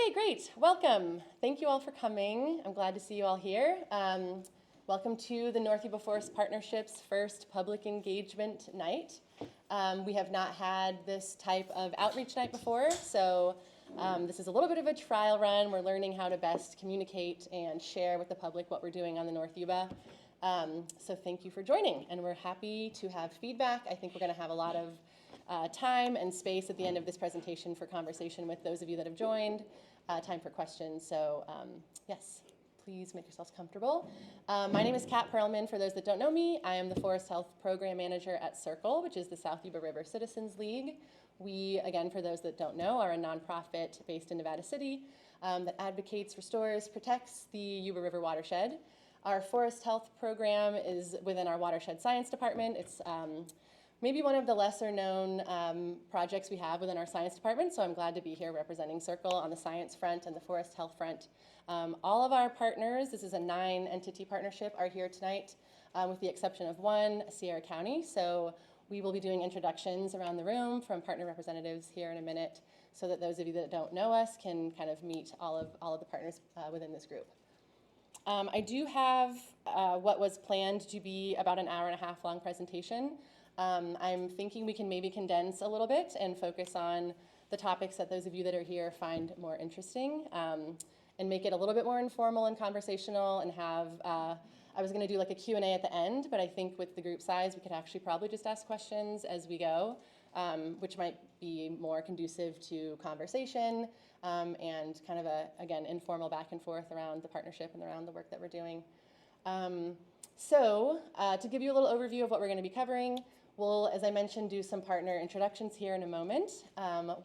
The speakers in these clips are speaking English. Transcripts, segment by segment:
Okay, great. Welcome. Thank you all for coming. I'm glad to see you all here. Welcome to the North Yuba Forest Partnership's first public engagement night. We have not had this type of outreach night before, so this is a little bit of a trial run. We're learning how to best communicate and share with the public what we're doing on the North Yuba. So thank you for joining, and we're happy to have feedback. I think we're going to have a lot of time and space at the end of this presentation for conversation with those of you that have joined, time for questions. So yes, please make yourselves comfortable. My name is Kat Perlman. For those that don't know me, I am the Forest Health Program Manager at CIRCLE, which is the South Yuba River Citizens League. We, again, for those that don't know, are a nonprofit based in Nevada City that advocates, restores, protects the Yuba River watershed. Our forest health program is within our watershed science department. It's maybe one of the lesser known projects we have within our science department, so I'm glad to be here representing CIRCLE on the science front and the forest health front. All of our partners, this is a 9-entity partnership, are here tonight with the exception of one, Sierra County. So we will be doing introductions around the room from partner representatives here in a minute so that those of you that don't know us can kind of meet all of the partners within this group. I do have what was planned to be about an hour-and-a-half long presentation. I'm thinking we can maybe condense a little bit and focus on the topics that those of you that are here find more interesting and make it a little bit more informal and conversational and have, I was going to do like a Q&A at the end, but I think with the group size, we could actually probably just ask questions as we go, which might be more conducive to conversation and kind of a, again, informal back and forth around the partnership and around the work that we're doing. So to give you a little overview of what we're going to be covering, we'll, as I mentioned, do some partner introductions here in a moment.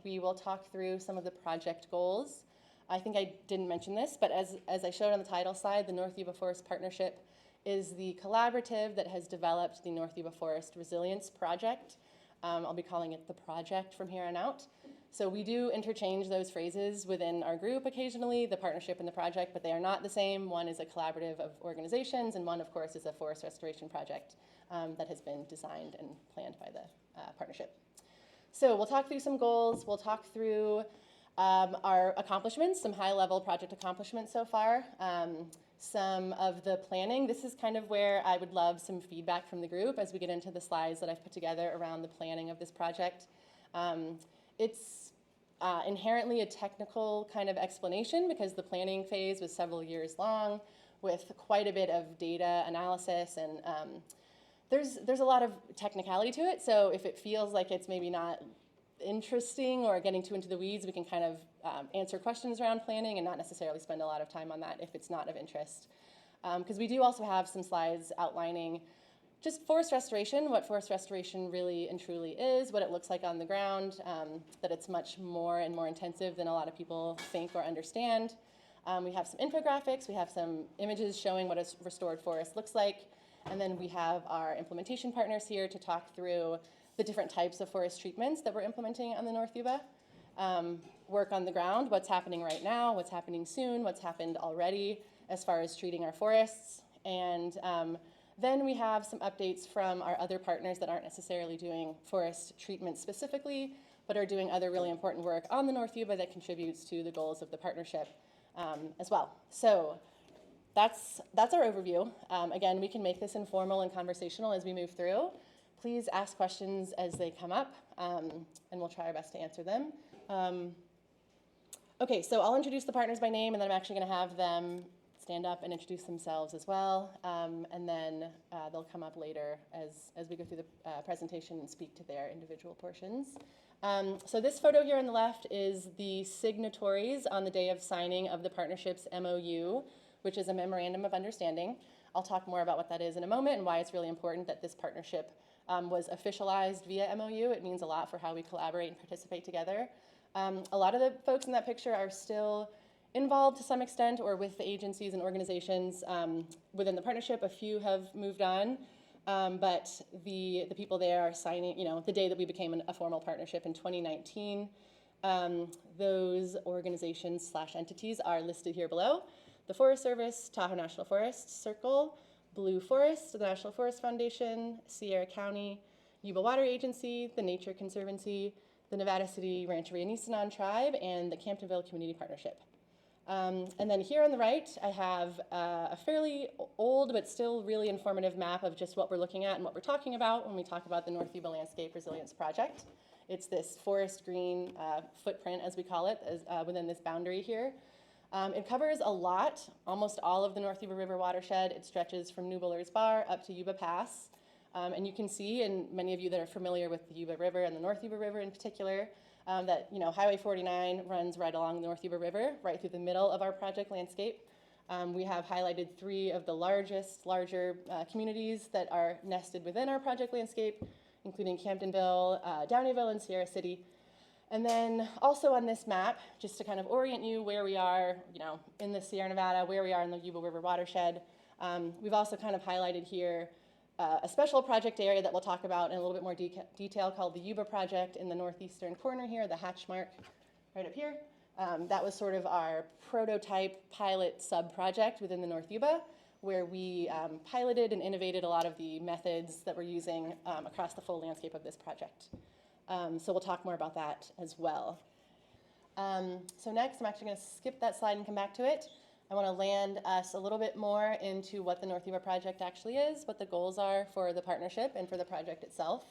We will talk through some of the project goals. I think I didn't mention this, but as I showed on the title slide, the North Yuba Forest Partnership is the collaborative that has developed the North Yuba Forest Resilience Project. I'll be calling it the project from here on out. So we do interchange those phrases within our group occasionally, the partnership and the project, but they are not the same. One is a collaborative of organizations, and one, of course, is a forest restoration project that has been designed and planned by the partnership. So we'll talk through some goals. We'll talk through our accomplishments, some high-level project accomplishments so far, some of the planning. This is kind of where I would love some feedback from the group as we get into the slides that I've put together around the planning of this project. It's inherently a technical kind of explanation because the planning phase was several years long with quite a bit of data analysis, and there's a lot of technicality to it. So if it feels like it's maybe not interesting or getting too into the weeds, we can kind of answer questions around planning and not necessarily spend a lot of time on that if it's not of interest. Because we do also have some slides outlining just forest restoration, what forest restoration really and truly is, what it looks like on the ground, that it's much more and more intensive than a lot of people think or understand. We have some infographics, we have some images showing what a restored forest looks like, and then we have our implementation partners here to talk through the different types of forest treatments that we're implementing on the North Yuba. Work on the ground, what's happening right now, what's happening soon, what's happened already as far as treating our forests, and then we have some updates from our other partners that aren't necessarily doing forest treatment specifically, but are doing other really important work on the North Yuba that contributes to the goals of the partnership as well. So that's our overview. Again, we can make this informal and conversational as we move through. Please ask questions as they come up, and we'll try our best to answer them. Okay, so I'll introduce the partners by name, and then I'm actually going to have them stand up and introduce themselves as well, and then they'll come up later as we go through the presentation and speak to their individual portions. So this photo here on the left is the signatories on the day of signing of the partnership's MOU, which is a Memorandum of Understanding. I'll talk more about what that is in a moment and why it's really important that this partnership was officialized via MOU. It means a lot for how we collaborate and participate together. A lot of the folks in that picture are still involved to some extent or with the agencies and organizations within the partnership. A few have moved on, but the people there are signing, the day that we became a formal partnership in 2019. Those organizations / entities are listed here below. The Forest Service, Tahoe National Forest, CIRCLE, Blue Forest, the National Forest Foundation, Sierra County, Yuba Water Agency, the Nature Conservancy, the Nevada City Rancheria Nisenan Tribe, and the Camptonville Community Partnership. And then here on the right, I have a fairly old but still really informative map of just what we're looking at and what we're talking about when we talk about the North Yuba Landscape Resilience Project. It's this forest green footprint, as we call it, within this boundary here. It covers a lot, almost all of the North Yuba River watershed. It stretches from New Buller's Bar up to Yuba Pass. And you can see, and many of you that are familiar with the Yuba River and the North Yuba River in particular, that Highway 49 runs right along the North Yuba River, right through the middle of our project landscape. We have highlighted 3 of the larger communities that are nested within our project landscape, including Camptonville, Downeyville, and Sierra City. And then also on this map, just to kind of orient you where we are, in the Sierra Nevada, where we are in the Yuba River watershed, we've also kind of highlighted here a special project area that we'll talk about in a little bit more detail called the Yuba Project in the northeastern corner here, the hatch mark right up here. That was sort of our prototype pilot sub-project within the North Yuba, where we piloted and innovated a lot of the methods that we're using across the full landscape of this project. So we'll talk more about that as well. So next, I'm actually going to skip that slide and come back to it. I want to land us a little bit more into what the North Yuba Project actually is, what the goals are for the partnership and for the project itself.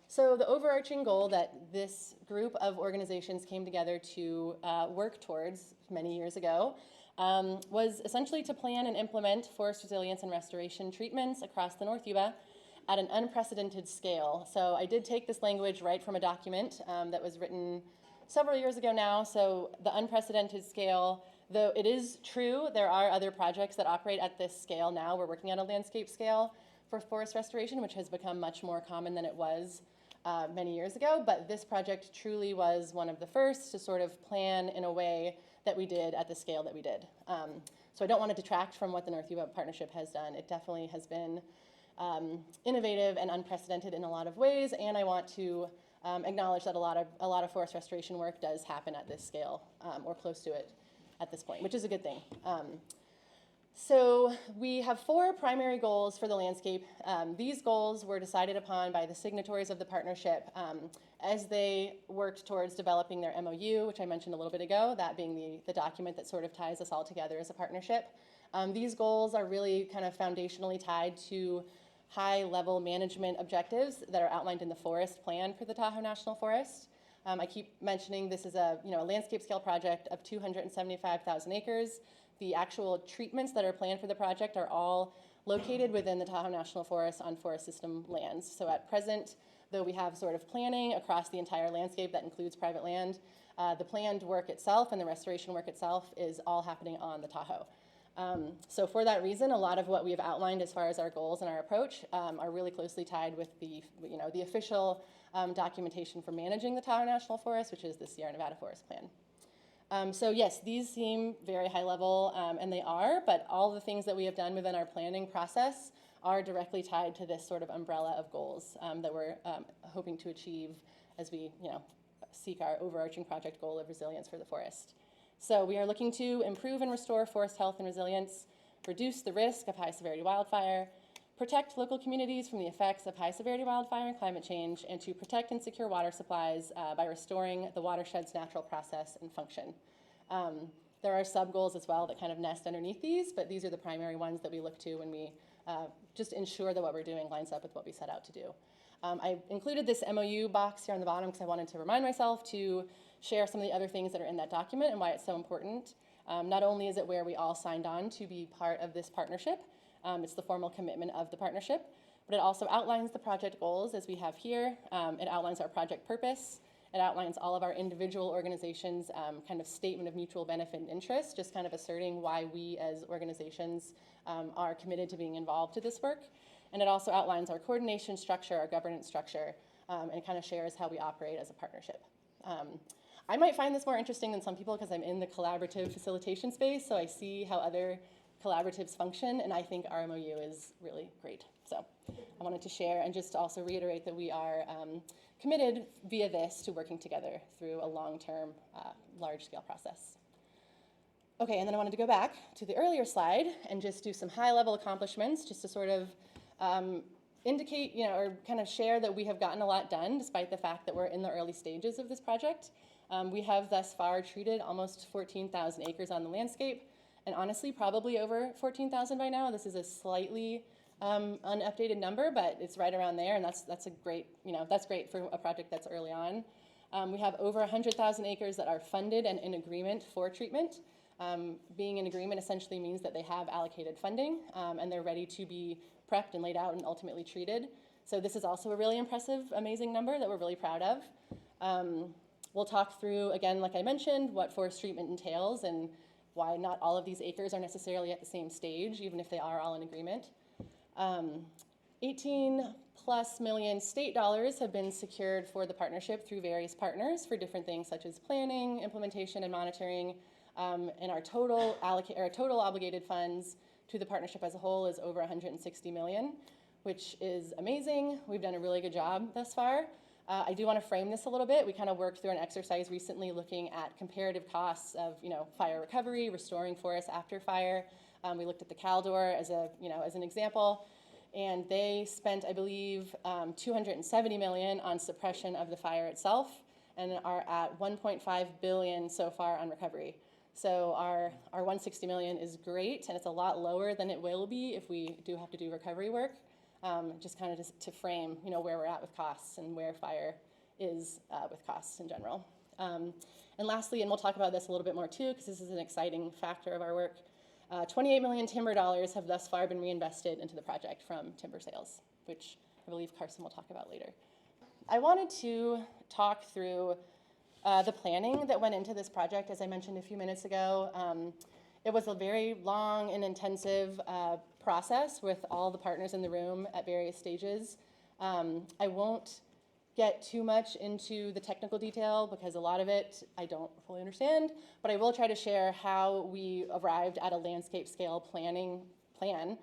So the overarching goal that this group of organizations came together to work towards many years ago was essentially to plan and implement forest resilience and restoration treatments across the North Yuba at an unprecedented scale. So I did take this language right from a document that was written several years ago now. So the unprecedented scale, though it is true, there are other projects that operate at this scale now. We're working at a landscape scale for forest restoration, which has become much more common than it was many years ago. But this project truly was one of the first to sort of plan in a way that we did at the scale that we did. So I don't want to detract from what the North Yuba Partnership has done. It definitely has been innovative and unprecedented in a lot of ways, and I want to acknowledge that a lot of forest restoration work does happen at this scale or close to it at this point, which is a good thing. So we have 4 primary goals for the landscape. These goals were decided upon by the signatories of the partnership as they worked towards developing their MOU, which I mentioned a little bit ago, that being the document that sort of ties us all together as a partnership. These goals are really kind of foundationally tied to high-level management objectives that are outlined in the forest plan for the Tahoe National Forest. I keep mentioning this is a landscape scale project of 275,000 acres. The actual treatments that are planned for the project are all located within the Tahoe National Forest on forest system lands. So at present, though we have sort of planning across the entire landscape that includes private land, the planned work itself and the restoration work itself is all happening on the Tahoe. So for that reason, a lot of what we have outlined as far as our goals and our approach are really closely tied with the official documentation for managing the Tahoe National Forest, which is the Sierra Nevada Forest Plan. So yes, these seem very high level, and they are, but all the things that we have done within our planning process are directly tied to this sort of umbrella of goals that we're hoping to achieve as we seek our overarching project goal of resilience for the forest. So we are looking to improve and restore forest health and resilience, reduce the risk of high-severity wildfire, protect local communities from the effects of high-severity wildfire and climate change, and to protect and secure water supplies by restoring the watershed's natural process and function. There are sub-goals as well that kind of nest underneath these, but these are the primary ones that we look to when we just ensure that what we're doing lines up with what we set out to do. I included this MOU box here on the bottom because I wanted to remind myself to share some of the other things that are in that document and why it's so important. Not only is it where we all signed on to be part of this partnership, it's the formal commitment of the partnership, but it also outlines the project goals as we have here. It outlines our project purpose. It outlines all of our individual organizations' kind of statement of mutual benefit and interest, just kind of asserting why we as organizations are committed to being involved to this work. And it also outlines our coordination structure, our governance structure, and kind of shares how we operate as a partnership. I might find this more interesting than some people because I'm in the collaborative facilitation space, so I see how other collaboratives function, and I think our MOU is really great. So I wanted to share and just to also reiterate that we are committed via this to working together through a long-term, large-scale process. Okay, and then I wanted to go back to the earlier slide and just do some high-level accomplishments just to sort of indicate, or kind of share that we have gotten a lot done despite the fact that we're in the early stages of this project. We have thus far treated almost 14,000 acres on the landscape, and honestly, probably over 14,000 by now. This is a slightly unupdated number, but it's right around there, and that's a great, that's great for a project that's early on. We have over 100,000 acres that are funded and in agreement for treatment. Being in agreement essentially means that they have allocated funding and they're ready to be prepped and laid out and ultimately treated. So this is also a really impressive, amazing number that we're really proud of. We'll talk through, again, like I mentioned, what forest treatment entails and why not all of these acres are necessarily at the same stage, even if they are all in agreement. 18+ million state dollars have been secured for the partnership through various partners for different things such as planning, implementation, and monitoring. And our total obligated funds to the partnership as a whole is over 160 million, which is amazing. We've done a really good job thus far. I do want to frame this a little bit. We kind of worked through an exercise recently looking at comparative costs of, fire recovery, restoring forests after fire. We looked at the Caldor as an example, and they spent, I believe, 270 million on suppression of the fire itself, and are at 1.5 billion so far on recovery. So our 160 million is great, and it's a lot lower than it will be if we do have to do recovery work. Just kind of to frame, where we're at with costs and where fire is with costs in general. And lastly, and we'll talk about this a little bit more too, because this is an exciting factor of our work, 28 million timber dollars have thus far been reinvested into the project from timber sales, which I believe Carson will talk about later. I wanted to talk through the planning that went into this project. As I mentioned a few minutes ago, it was a very long and intensive process with all the partners in the room at various stages. I won't get too much into the technical detail because a lot of it I don't fully understand, but I will try to share how we arrived at a landscape scale plan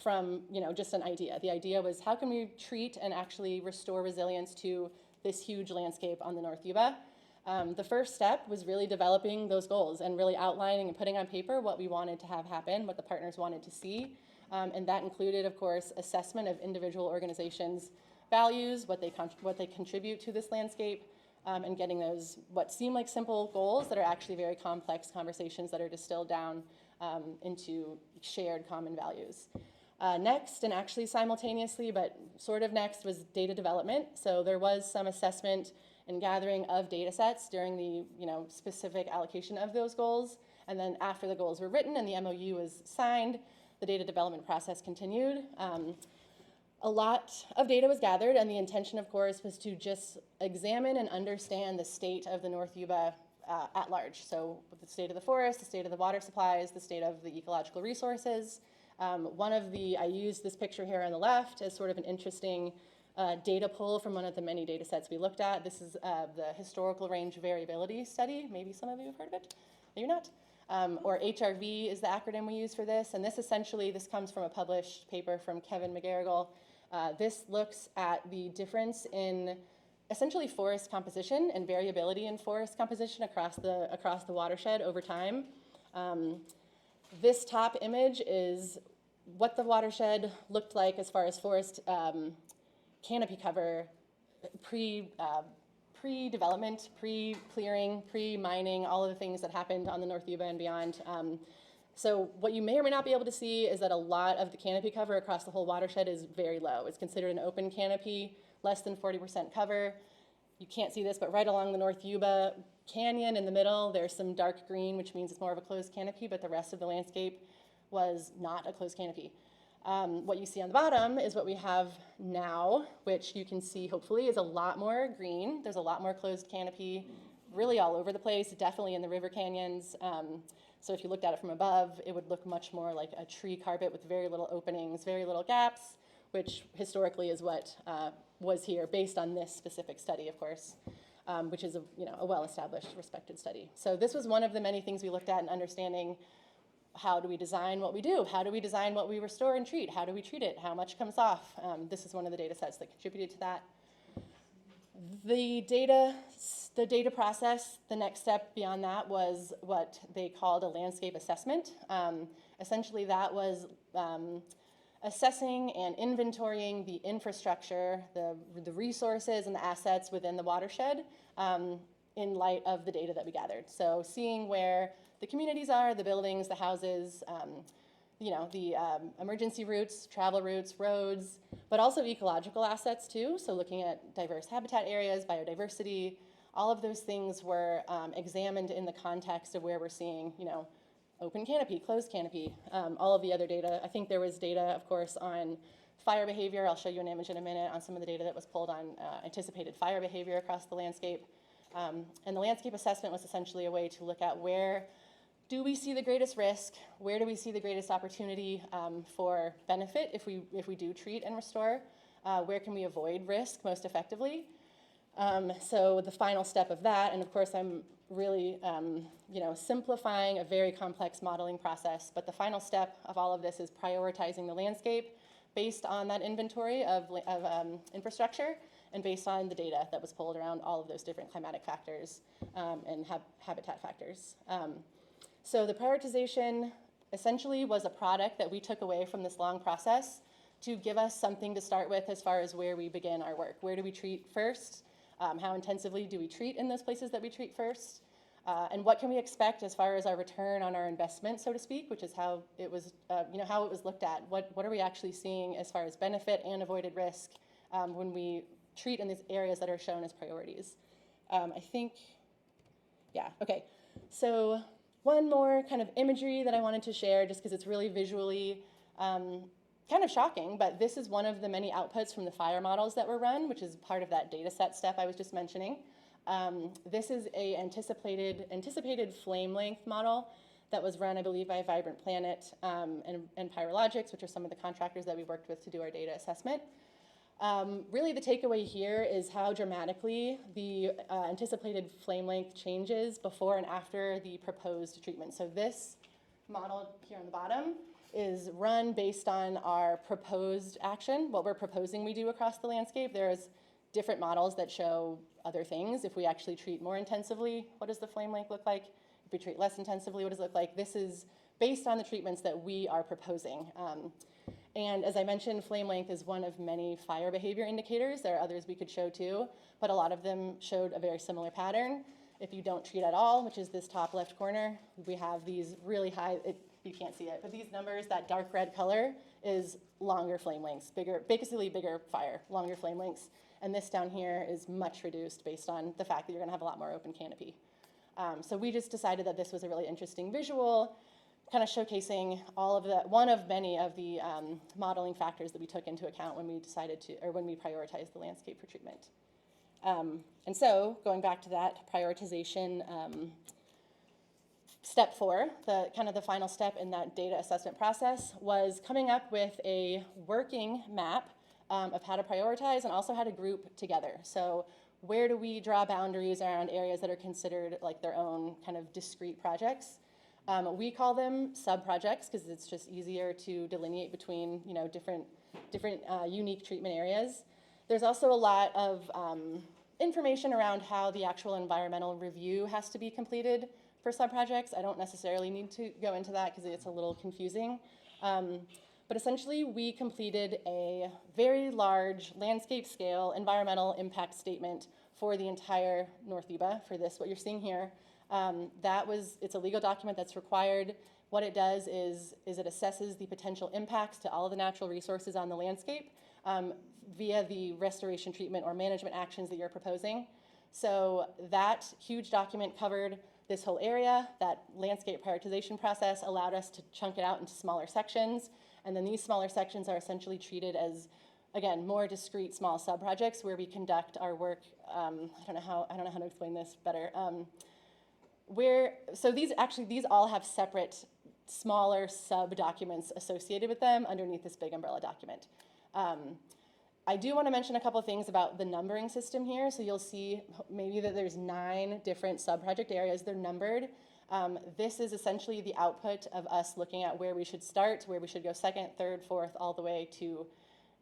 from just an idea. The idea was, how can we treat and actually restore resilience to this huge landscape on the North Yuba? The first step was really developing those goals and really outlining and putting on paper what we wanted to have happen, what the partners wanted to see. And that included, of course, assessment of individual organizations' values, what they contribute to this landscape, and getting those what seem like simple goals that are actually very complex conversations that are distilled down into shared common values. Next, and actually simultaneously, but sort of next, was data development. So there was some assessment and gathering of data sets during the specific allocation of those goals. And then after the goals were written and the MOU was signed, the data development process continued. A lot of data was gathered, and the intention, of course, was to just examine and understand the state of the North Yuba at large. So the state of the forest, the state of the water supplies, the state of the ecological resources. I used this picture here on the left as sort of an interesting data pull from one of the many data sets we looked at. This is the Historical Range Variability Study. Maybe some of you have heard of it, maybe not. Or HRV is the acronym we use for this. And this comes from a published paper from Kevin McGarrigle. This looks at the difference in essentially forest composition and variability in forest composition across the watershed over time. This top image is what the watershed looked like as far as forest canopy cover pre-development, pre-clearing, pre-mining, all of the things that happened on the North Yuba and beyond. So what you may or may not be able to see is that a lot of the canopy cover across the whole watershed is very low. It's considered an open canopy, less than 40% cover. You can't see this, but right along the North Yuba Canyon in the middle, there's some dark green, which means it's more of a closed canopy, but the rest of the landscape was not a closed canopy. What you see on the bottom is what we have now, which you can see hopefully is a lot more green. There's a lot more closed canopy really all over the place, definitely in the river canyons. So if you looked at it from above, it would look much more like a tree carpet with very little openings, very little gaps, which historically is what was here based on this specific study, of course, which is a well-established, respected study. So this was one of the many things we looked at in understanding how do we design what we do? How do we design what we restore and treat? How do we treat it? How much comes off? This is one of the data sets that contributed to that. The data process, the next step beyond that was what they called a landscape assessment. Essentially, that was assessing and inventorying the infrastructure, the resources and the assets within the watershed in light of the data that we gathered. So seeing where the communities are, the buildings, the houses, the emergency routes, travel routes, roads, but also ecological assets too. So looking at diverse habitat areas, biodiversity, all of those things were examined in the context of where we're seeing, open canopy, closed canopy, all of the other data. I think there was data, of course, on fire behavior. I'll show you an image in a minute on some of the data that was pulled on anticipated fire behavior across the landscape. And the landscape assessment was essentially a way to look at where do we see the greatest risk, where do we see the greatest opportunity for benefit if we do treat and restore, where can we avoid risk most effectively. So the final step of that, and of course I'm really simplifying a very complex modeling process, but the final step of all of this is prioritizing the landscape based on that inventory of infrastructure and based on the data that was pulled around all of those different climatic factors and habitat factors. So the prioritization essentially was a product that we took away from this long process to give us something to start with as far as where we begin our work. Where do we treat first? How intensively do we treat in those places that we treat first? And what can we expect as far as our return on our investment, so to speak, which is how it was, how it was looked at. What are we actually seeing as far as benefit and avoided risk when we treat in these areas that are shown as priorities? Okay. So one more kind of imagery that I wanted to share, just because it's really visually kind of shocking, but this is one of the many outputs from the fire models that were run, which is part of that data set step I was just mentioning. This is a anticipated flame length model that was run, I believe, by Vibrant Planet and Pyrologics, which are some of the contractors that we worked with to do our data assessment. Really the takeaway here is how dramatically the anticipated flame length changes before and after the proposed treatment. So this model here on the bottom is run based on our proposed action, what we're proposing we do across the landscape. There's different models that show other things. If we actually treat more intensively, what does the flame length look like? If we treat less intensively, what does it look like? This is based on the treatments that we are proposing. And as I mentioned, flame length is one of many fire behavior indicators. There are others we could show too, but a lot of them showed a very similar pattern. If you don't treat at all, which is this top left corner, we have these really high, you can't see it, but these numbers, that dark red color is longer flame lengths, basically bigger fire, longer flame lengths. And this down here is much reduced based on the fact that you're gonna have a lot more open canopy. So we just decided that this was a really interesting visual, kind of showcasing one of many of the modeling factors that we took into account when we when we prioritized the landscape for treatment. And so going back to that prioritization step 4, the final step in that data assessment process was coming up with a working map of how to prioritize and also how to group together. So where do we draw boundaries around areas that are considered like their own kind of discrete projects? We call them sub-projects because it's just easier to delineate between different unique treatment areas. There's also a lot of information around how the actual environmental review has to be completed for sub-projects. I don't necessarily need to go into that because it's a little confusing. But essentially, we completed a very large landscape scale environmental impact statement for the entire North Yuba for this, what you're seeing here. It's a legal document that's required. What it does is it assesses the potential impacts to all of the natural resources on the landscape via the restoration, treatment, or management actions that you're proposing. So that huge document covered this whole area. That landscape prioritization process allowed us to chunk it out into smaller sections. And then these smaller sections are essentially treated as, again, more discrete small sub-projects where we conduct our work. I don't know how to explain this better. So these all have separate, smaller sub-documents associated with them underneath this big umbrella document. I do want to mention a couple things about the numbering system here. So you'll see maybe that there's 9 different sub-project areas. They're numbered. This is essentially the output of us looking at where we should start, where we should go 2nd, 3rd, 4th, all the way to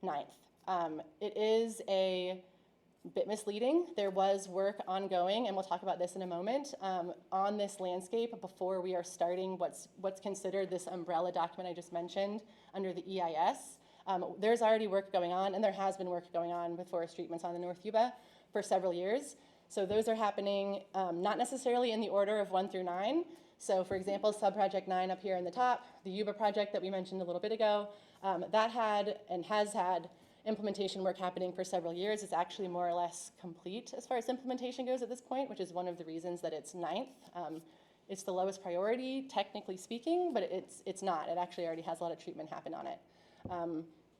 9th. It is a bit misleading. There was work ongoing, and we'll talk about this in a moment, on this landscape before we are starting what's considered this umbrella document I just mentioned under the EIS. There's already work going on, and there has been work going on with forest treatments on the North Yuba for several years. So those are happening not necessarily in the order of 1 through 9. So for example, subproject 9 up here in the top, the Yuba project that we mentioned a little bit ago, that had and has had implementation work happening for several years. It's actually more or less complete as far as implementation goes at this point, which is one of the reasons that it's 9th. It's the lowest priority, technically speaking, but it's not. It actually already has a lot of treatment happen on it.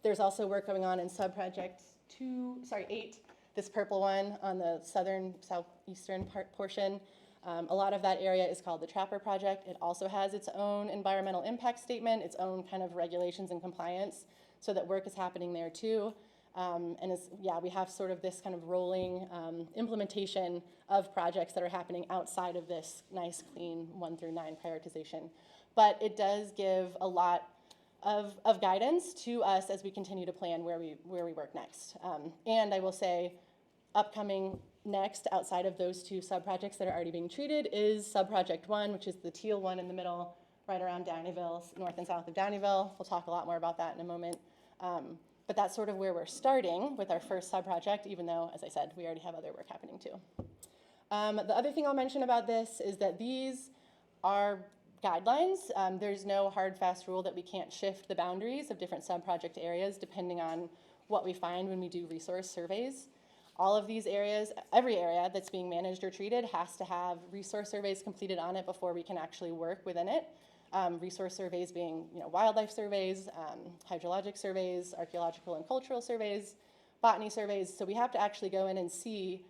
There's also work going on in subproject 8, this purple one on the southeastern portion. A lot of that area is called the Trapper Project. It also has its own environmental impact statement, its own kind of regulations and compliance, so that work is happening there too. We have sort of this kind of rolling implementation of projects that are happening outside of this nice, clean 1 through 9 prioritization. But it does give a lot of guidance to us as we continue to plan where we work next. And I will say, upcoming next, outside of those 2 sub-projects that are already being treated, is subproject 1, which is the teal one in the middle, right around Downeyville, north and south of Downeyville. We'll talk a lot more about that in a moment. But that's sort of where we're starting with our first sub-project, even though, as I said, we already have other work happening too. The other thing I'll mention about this is that these are guidelines. There's no hard, fast rule that we can't shift the boundaries of different sub-project areas depending on what we find when we do resource surveys. All of these areas, every area that's being managed or treated has to have resource surveys completed on it before we can actually work within it. Resource surveys being, wildlife surveys, hydrologic surveys, archaeological and cultural surveys, botany surveys. So we have to actually go in and see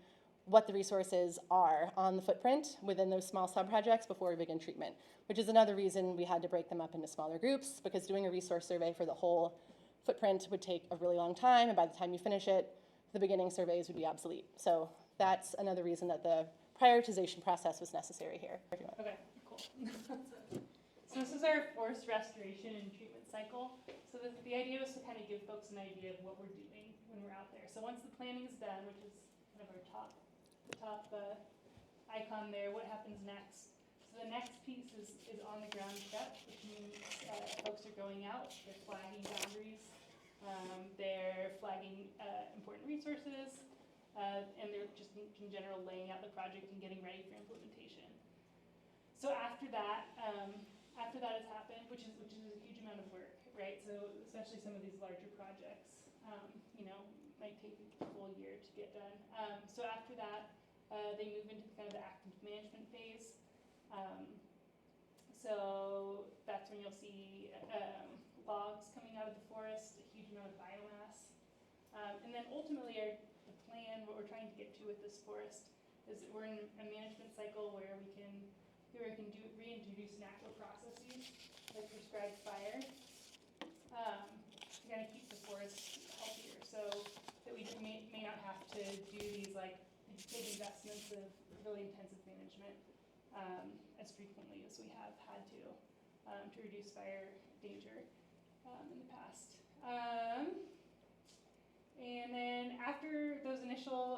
what the resources are on the footprint within those small sub-projects before we begin treatment, which is another reason we had to break them up into smaller groups, because doing a resource survey for the whole footprint would take a really long time, and by the time you finish it, the beginning surveys would be obsolete. So that's another reason that the prioritization process was necessary here. Okay, cool. So this is our forest restoration and treatment cycle. So the idea was to kind of give folks an idea of what we're doing when we're out there. So once the planning is done, which is kind of our top icon there, what happens next? So the next piece is on the ground step, which means folks are going out, they're flagging boundaries, they're flagging important resources, and they're just in general laying out the project and getting ready for implementation. So after that has happened, which is a huge amount of work, right? So especially some of these larger projects, might take a full year to get done. So after that, they move into kind of the active management phase. So that's when you'll see logs coming out of the forest, a huge amount of biomass. And then ultimately the plan, what we're trying to get to with this forest, is that we're in a management cycle where we can reintroduce natural processes like prescribed fire to kind of keep the forest healthier, so that we may not have to do these big investments of really intensive management as frequently as we have had to reduce fire danger in the past. And then after those initial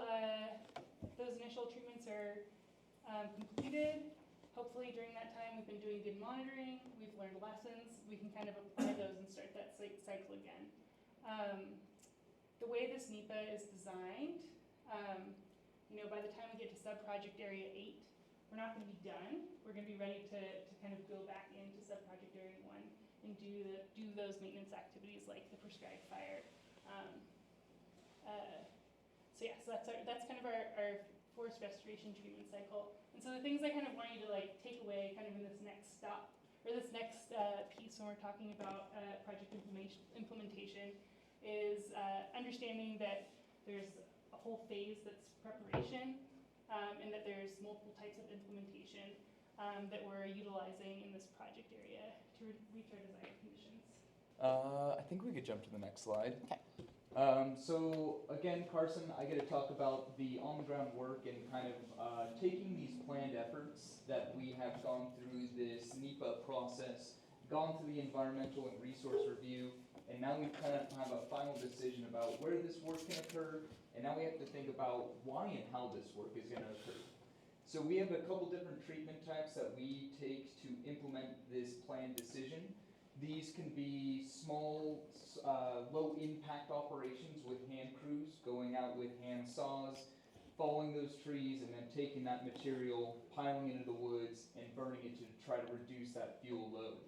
treatments are completed, hopefully during that time we've been doing good monitoring, we've learned lessons, we can kind of apply those and start that cycle again. The way this NEPA is designed, by the time we get to subproject area 8, we're not going to be done. We're going to be ready to kind of go back into subproject area 1 and do those maintenance activities like the prescribed fire. So that's kind of our forest restoration treatment cycle. And so the things I kind of want you to take away kind of in this next stop, or this next piece when we're talking about project implementation is understanding that there's a whole phase that's preparation, and that there's multiple types of implementation that we're utilizing in this project area to reach our desired conditions. I think we could jump to the next slide. Okay. So again, Carson, I get to talk about the on-the-ground work and kind of taking these planned efforts that we have gone through this NEPA process, gone through the environmental and resource review, and now we kind of have a final decision about where this work can occur, and now we have to think about why and how this work is going to occur. So we have a couple different treatment types that we take to implement this planned decision. These can be small, low-impact operations with hand crews, going out with hand saws, falling those trees, and then taking that material, piling it into the woods, and burning it to try to reduce that fuel load.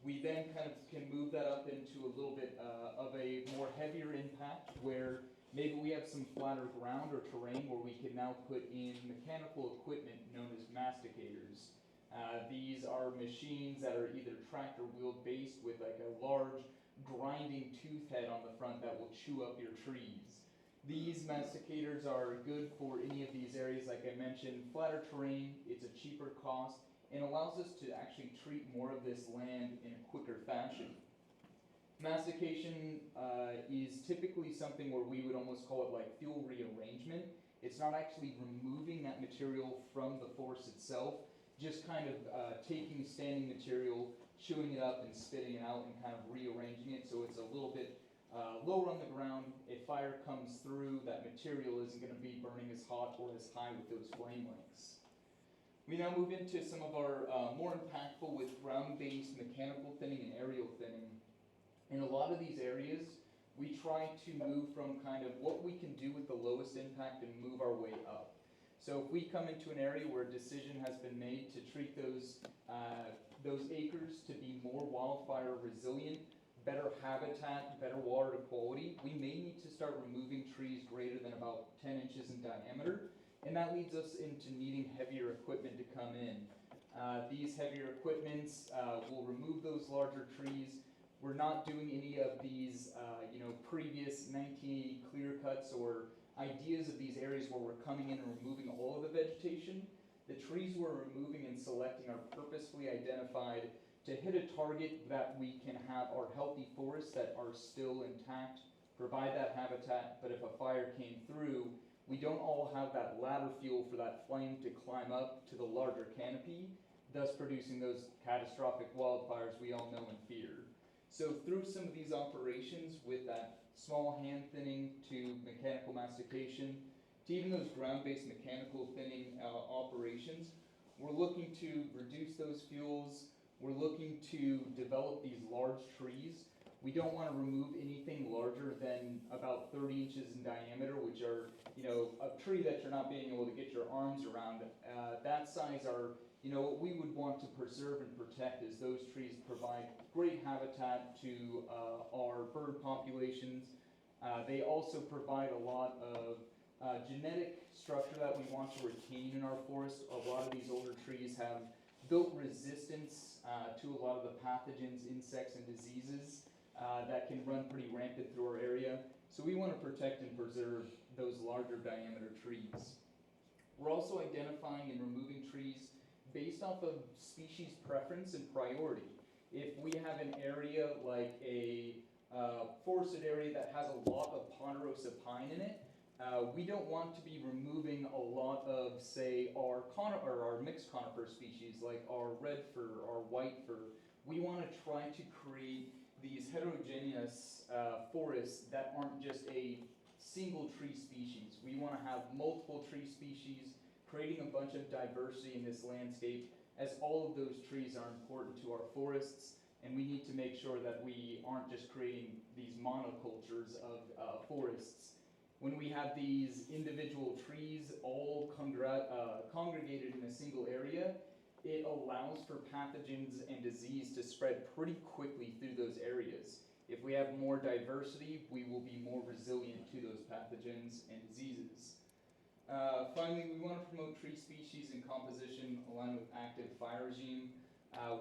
We then kind of can move that up into a little bit of a more heavier impact, where maybe we have some flatter ground or terrain where we can now put in mechanical equipment known as masticators. These are machines that are either tractor wheel based with like a large grinding tooth head on the front that will chew up your trees. These masticators are good for any of these areas, like I mentioned, flatter terrain. It's a cheaper cost and allows us to actually treat more of this land in a quicker fashion. Mastication is typically something where we would almost call it like fuel rearrangement. It's not actually removing that material from the forest itself, just kind of taking standing material, chewing it up and spitting it out and kind of rearranging it so it's a little bit lower on the ground. If fire comes through, that material isn't going to be burning as hot or as high with those flame lengths. We now move into some of our more impactful with ground-based mechanical thinning and aerial thinning. In a lot of these areas, we try to move from kind of what we can do with the lowest impact and move our way up. So if we come into an area where a decision has been made to treat those acres to be more wildfire resilient, better habitat, better water quality, we may need to start removing trees greater than about 10 inches in diameter, and that leads us into needing heavier equipment to come in. These heavier equipments will remove those larger trees. We're not doing any of these, previous 1980 clear cuts or ideas of these areas where we're coming in and removing all of the vegetation. The trees we're removing and selecting are purposefully identified to hit a target that we can have our healthy forests that are still intact, provide that habitat, but if a fire came through, we don't all have that ladder fuel for that flame to climb up to the larger canopy, thus producing those catastrophic wildfires we all know and fear. So through some of these operations, with that small hand thinning to mechanical mastication, to even those ground-based mechanical thinning operations, we're looking to reduce those fuels. We're looking to develop these large trees. We don't want to remove anything larger than about 30 inches in diameter, which are, a tree that you're not being able to get your arms around. That size are, what we would want to preserve and protect is those trees provide great habitat to our bird populations. They also provide a lot of genetic structure that we want to retain in our forest. A lot of these older trees have built resistance to a lot of the pathogens, insects, and diseases that can run pretty rampant through our area. So we want to protect and preserve those larger diameter trees. We're also identifying and removing trees based off of species preference and priority. If we have an area like a forested area that has a lot of ponderosa pine in it, we don't want to be removing a lot of, say, our mixed conifer species, like our red fir, our white fir. We want to try to create these heterogeneous forests that aren't just a single tree species. We want to have multiple tree species, creating a bunch of diversity in this landscape, as all of those trees are important to our forests, and we need to make sure that we aren't just creating these monocultures of forests. When we have these individual trees all congregated in a single area, it allows for pathogens and disease to spread pretty quickly through those areas. If we have more diversity, we will be more resilient to those pathogens and diseases. Finally, we want to promote tree species and composition aligned with active fire regime.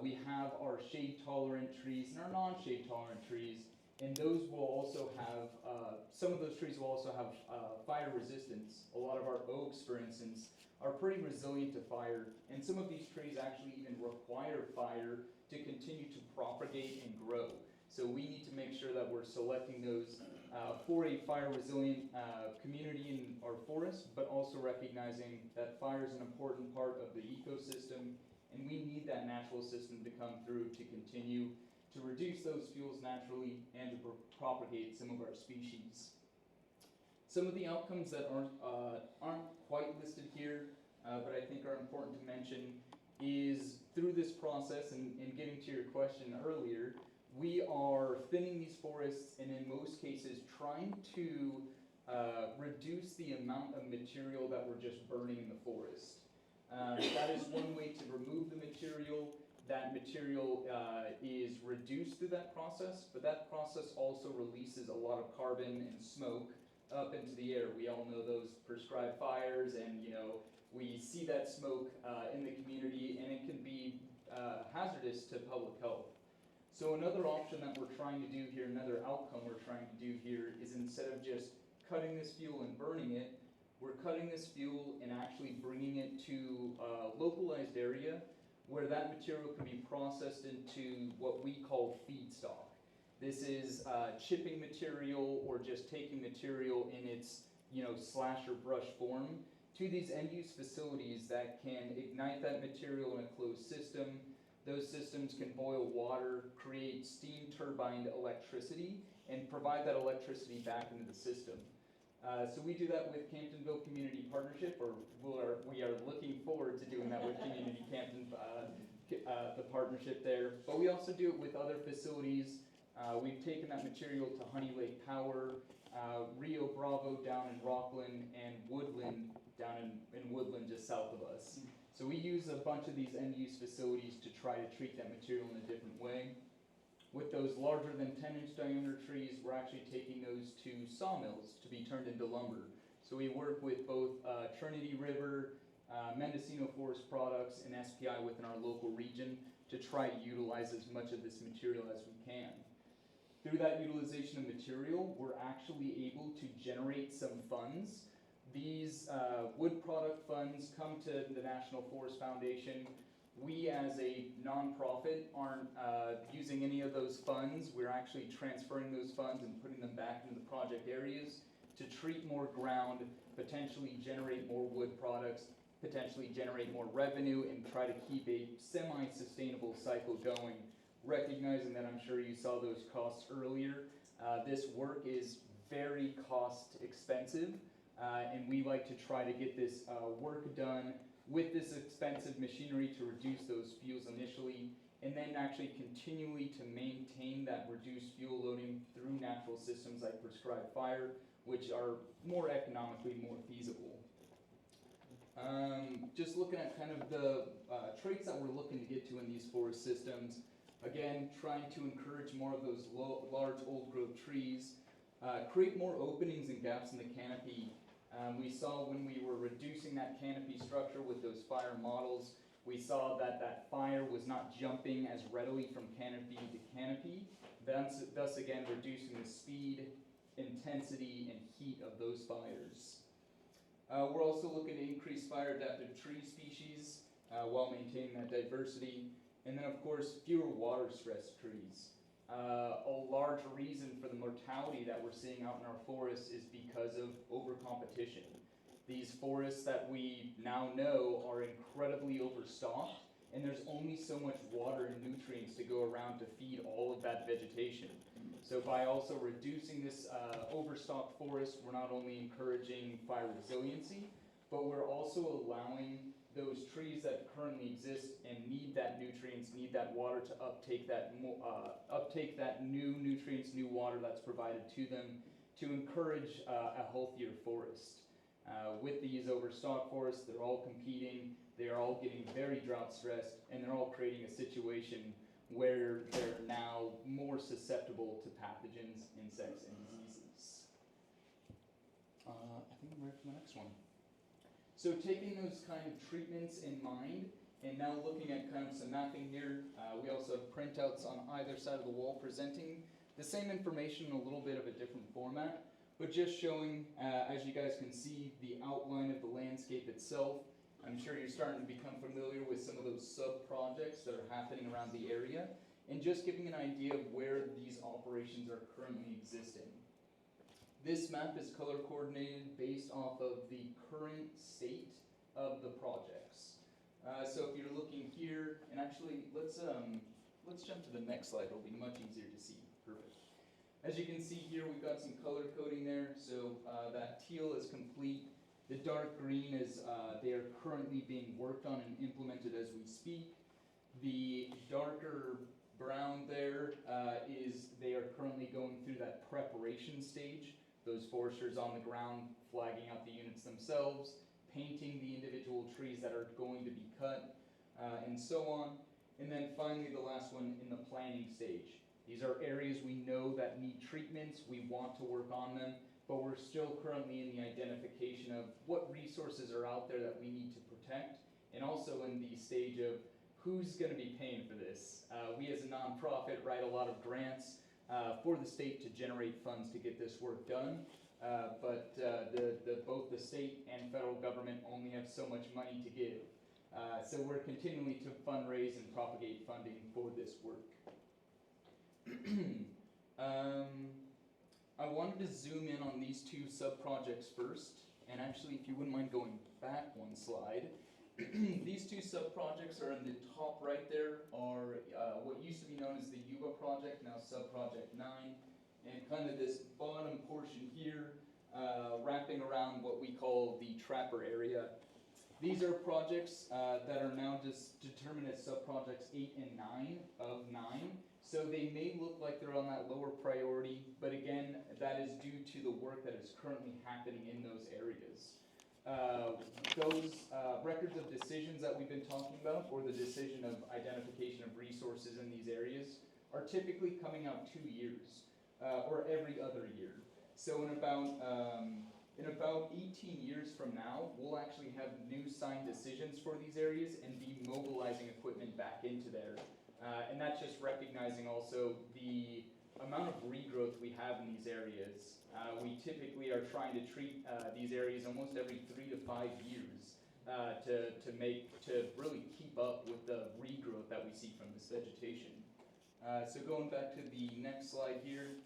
We have our shade-tolerant trees and our non-shade tolerant trees, and those will also have, some of those trees will also have fire resistance. A lot of our oaks, for instance, are pretty resilient to fire, and some of these trees actually even require fire to continue to propagate and grow. So we need to make sure that we're selecting those for a fire-resilient community in our forest, but also recognizing that fire is an important part of the ecosystem, and we need that natural system to come through to continue to reduce those fuels naturally and to propagate some of our species. Some of the outcomes that aren't quite listed here, but I think are important to mention, is through this process and getting to your question earlier, we are thinning these forests and in most cases trying to reduce the amount of material that we're just burning in the forest. That is one way to remove the material. That material is reduced through that process, but that process also releases a lot of carbon and smoke up into the air. We all know those prescribed fires, and we see that smoke in the community, and it can be hazardous to public health. So another option that we're trying to do here, another outcome we're trying to do here, is instead of just cutting this fuel and burning it, we're cutting this fuel and actually bringing it to a localized area where that material can be processed into what we call feedstock. This is chipping material or just taking material in its slash or brush form to these end-use facilities that can ignite that material in a closed system. Those systems can boil water, create steam turbined electricity, and provide that electricity back into the system. So we do that with Camptonville Community Partnership, or we are looking forward to doing that with Community Campton, the partnership there. But we also do it with other facilities. We've taken that material to Honey Lake Power, Rio Bravo down in Rockland, and Woodland down in Woodland just south of us. So we use a bunch of these end-use facilities to try to treat that material in a different way. With those larger than 10-inch diameter trees, we're actually taking those to sawmills to be turned into lumber. So we work with both Trinity River, Mendocino Forest Products, and SPI within our local region to try to utilize as much of this material as we can. Through that utilization of material, we're actually able to generate some funds. These wood product funds come to the National Forest Foundation. We as a nonprofit aren't using any of those funds. We're actually transferring those funds and putting them back into the project areas to treat more ground, potentially generate more wood products, potentially generate more revenue, and try to keep a semi-sustainable cycle going. Recognizing that I'm sure you saw those costs earlier, this work is very cost expensive, and we like to try to get this work done with this expensive machinery to reduce those fuels initially, and then actually continually to maintain that reduced fuel loading through natural systems like prescribed fire, which are more economically more feasible. Just looking at kind of the traits that we're looking to get to in these forest systems. Again, trying to encourage more of those large old growth trees, create more openings and gaps in the canopy. We saw when we were reducing that canopy structure with those fire models, we saw that that fire was not jumping as readily from canopy to canopy, thus again reducing the speed, intensity, and heat of those fires. We're also looking to increase fire adaptive tree species while maintaining that diversity. And then of course, fewer water stress trees. A large reason for the mortality that we're seeing out in our forests is because of overcompetition. These forests that we now know are incredibly overstocked, and there's only so much water and nutrients to go around to feed all of that vegetation. So by also reducing this overstocked forest, we're not only encouraging fire resiliency, but we're also allowing those trees that currently exist and need that nutrients, need that water to uptake that new nutrients, new water that's provided to them to encourage a healthier forest. With these overstocked forests, they're all competing, they're all getting very drought stressed, and they're all creating a situation where they're now more susceptible to pathogens, insects, and diseases. I think I'm ready for the next one. So taking those kind of treatments in mind, and now looking at kind of some mapping here, we also have printouts on either side of the wall presenting the same information in a little bit of a different format, but just showing, as you guys can see, the outline of the landscape itself. I'm sure you're starting to become familiar with some of those sub-projects that are happening around the area, and just giving an idea of where these operations are currently existing. This map is color coordinated based off of the current state of the projects. So if you're looking here, and actually let's jump to the next slide. It'll be much easier to see. Perfect. As you can see here, we've got some color coding there. So that teal is complete. The dark green is they are currently being worked on and implemented as we speak. darker brown there is they are currently going through that preparation stage. Those foresters on the ground flagging out the units themselves, painting the individual trees that are going to be cut, and so on. And then finally the last one in the planning stage. These are areas we know that need treatments, we want to work on them, but we're still currently in the identification of what resources are out there that we need to protect, and also in the stage of who's going to be paying for this. We as a nonprofit write a lot of grants for the state to generate funds to get this work done, but both the state and federal government only have so much money to give. So we're continuing to fundraise and propagate funding for this work. I wanted to zoom in on these two sub-projects first, and actually if you wouldn't mind going back one slide. These two sub-projects are in the top right there, are what used to be known as the Yuba project, now sub-project 9, and kind of this bottom portion here, wrapping around what we call the Trapper area. These are projects that are now just determined as sub-projects 8 and 9 of 9. So they may look like they're on that lower priority, but again, that is due to the work that is currently happening in those areas. Those records of decisions that we've been talking about, or the decision of identification of resources in these areas, are typically coming out 2 years, or every other year. So in about 18 years from now, we'll actually have new signed decisions for these areas and be mobilizing equipment back into there. And that's just recognizing also the amount of regrowth we have in these areas. We typically are trying to treat these areas almost every 3 to 5 years to really keep up with the regrowth that we see from this vegetation. So going back to the next slide here,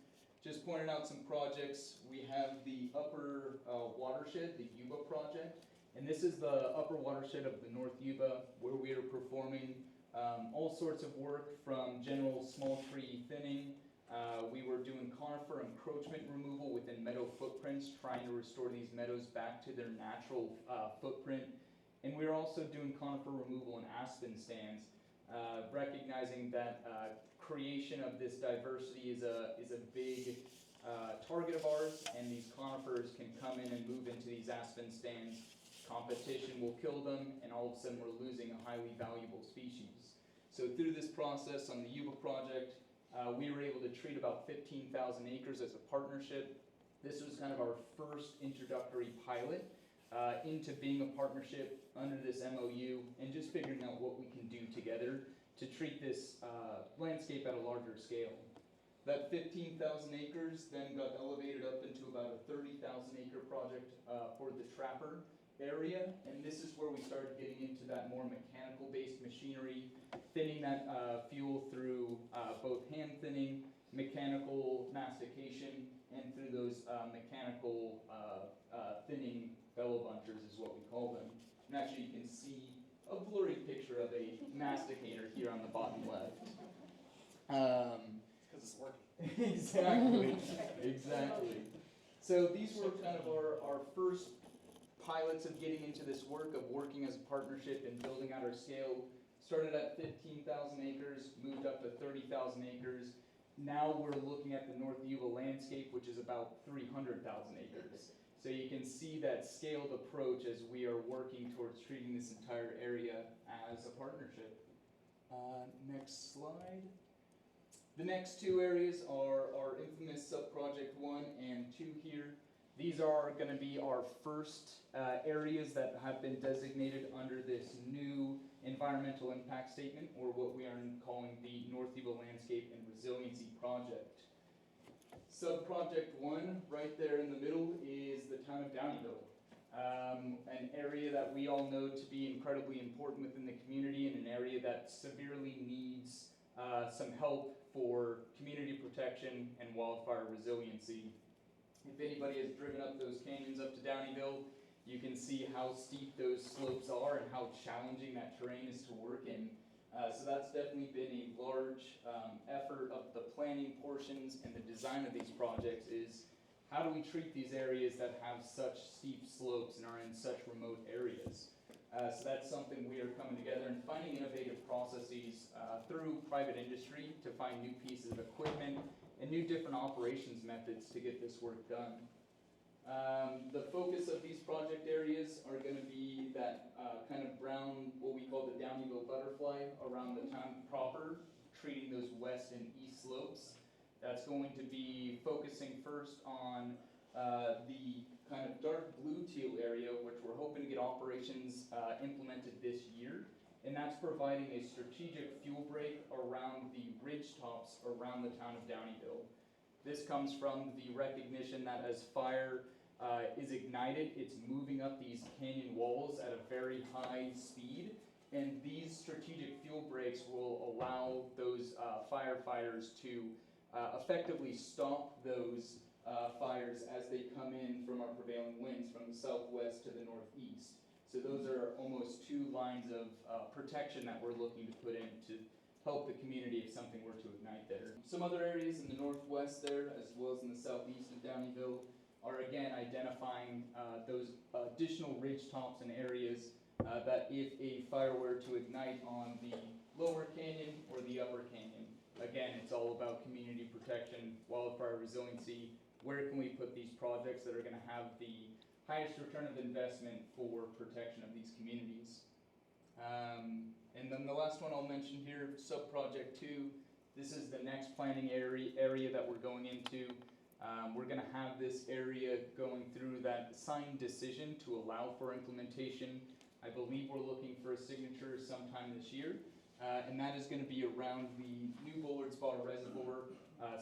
just pointing out some projects. We have the upper watershed, the Yuba project, and this is the upper watershed of the North Yuba, where we are performing all sorts of work from general small tree thinning. We were doing conifer encroachment removal within meadow footprints, trying to restore these meadows back to their natural footprint. And we are also doing conifer removal in aspen stands, recognizing that creation of this diversity is a big target of ours, and these conifers can come in and move into these aspen stands. Competition will kill them, and all of a sudden we're losing a highly valuable species. So through this process on the Yuba project, we were able to treat about 15,000 acres as a partnership. This was kind of our first introductory pilot into being a partnership under this MOU, and just figuring out what we can do together to treat this landscape at a larger scale. That 15,000 acres then got elevated up into about a 30,000 acre project for the Trapper area, and this is where we started getting into that more mechanical based machinery, thinning that fuel through both hand thinning, mechanical mastication, and through those mechanical thinning bellow bunchers is what we call them. And actually you can see a blurry picture of a masticator here on the bottom left. Because it's working. Exactly. So these were kind of our first pilots of getting into this work, of working as a partnership and building out our scale. Started at 15,000 acres, moved up to 30,000 acres. Now we're looking at the North Yuba landscape, which is about 300,000 acres. So you can see that scaled approach as we are working towards treating this entire area as a partnership. Next slide. The next two areas are our infamous sub-project 1 and 2 here. These are going to be our first areas that have been designated under this new environmental impact statement, or what we are calling the North Yuba Landscape and Resiliency Project. Sub-project 1, right there in the middle, is the town of Downeyville. An area that we all know to be incredibly important within the community, and an area that severely needs some help for community protection and wildfire resiliency. If anybody has driven up those canyons up to Downeyville, you can see how steep those slopes are and how challenging that terrain is to work in. So that's definitely been a large effort of the planning portions and the design of these projects, is how do we treat these areas that have such steep slopes and are in such remote areas? So that's something we are coming together and finding innovative processes through private industry to find new pieces of equipment and new different operations methods to get this work done. The focus of these project areas are going to be that kind of brown, what we call the Downeyville butterfly around the town proper, treating those west and east slopes. That's going to be focusing first on the kind of dark blue teal area, which we're hoping to get operations implemented this year. And that's providing a strategic fuel break around the ridge tops around the town of Downeyville. This comes from the recognition that as fire is ignited, it's moving up these canyon walls at a very high speed. And these strategic fuel breaks will allow those firefighters to effectively stop those fires as they come in from our prevailing winds from the southwest to the northeast. So those are almost two lines of protection that we're looking to put in to help the community if something were to ignite there. Some other areas in the northwest there, as well as in the southeast of Downeyville, are again identifying those additional ridge tops and areas that if a fire were to ignite on the lower canyon or the upper canyon, again, it's all about community protection, wildfire resiliency. Where can we put these projects that are going to have the highest return of investment for protection of these communities? And then the last one I'll mention here, sub-project 2. This is the next planning area that we're going into. We're going to have this area going through that signed decision to allow for implementation. I believe we're looking for a signature sometime this year. And that is going to be around the new Bullard's Bar Reservoir.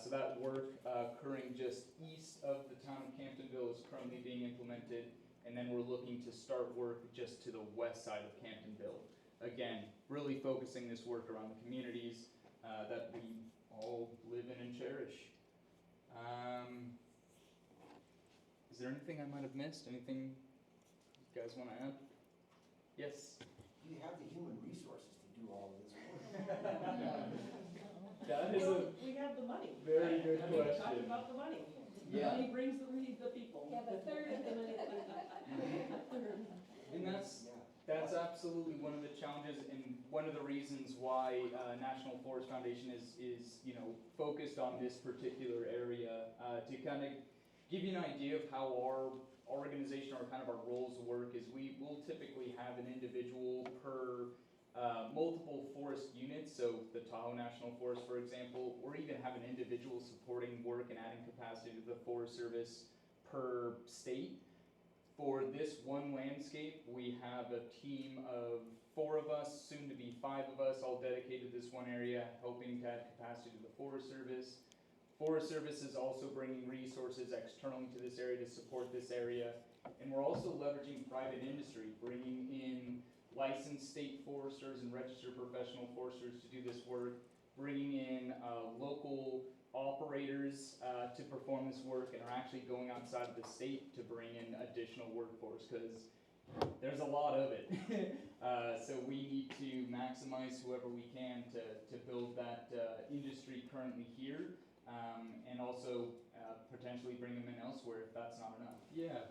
So that work occurring just east of the town of Camptonville is currently being implemented. And then we're looking to start work just to the west side of Camptonville. Again, really focusing this work around the communities that we all live in and cherish. Is there anything I might have missed? Anything you guys want to add? Yes? Do you have the human resources to do all of this work? That is a We have the money. very good We talked question. about the money. Yeah. Money brings the people. Yeah, the third of the money. And that's absolutely one of the challenges and one of the reasons why National Forest Foundation is focused on this particular area to kind of give you an idea of how our organization or kind of our roles work is we will typically have an individual per multiple forest units, so the Tahoe National Forest, for example, or even have an individual supporting work and adding capacity to the Forest Service per state. For this one landscape, we have a team of 4 of us, soon to be 5 of us, all dedicated to this one area, hoping to add capacity to the Forest Service. Forest Service is also bringing resources externally to this area to support this area. And we're also leveraging private industry, bringing in licensed state foresters and registered professional foresters to do this work, bringing in local operators to perform this work, and are actually going outside of the state to bring in additional workforce because there's a lot of it. So we need to maximize whoever we can to build that industry currently here, and also potentially bring them in elsewhere if that's not enough. Yeah.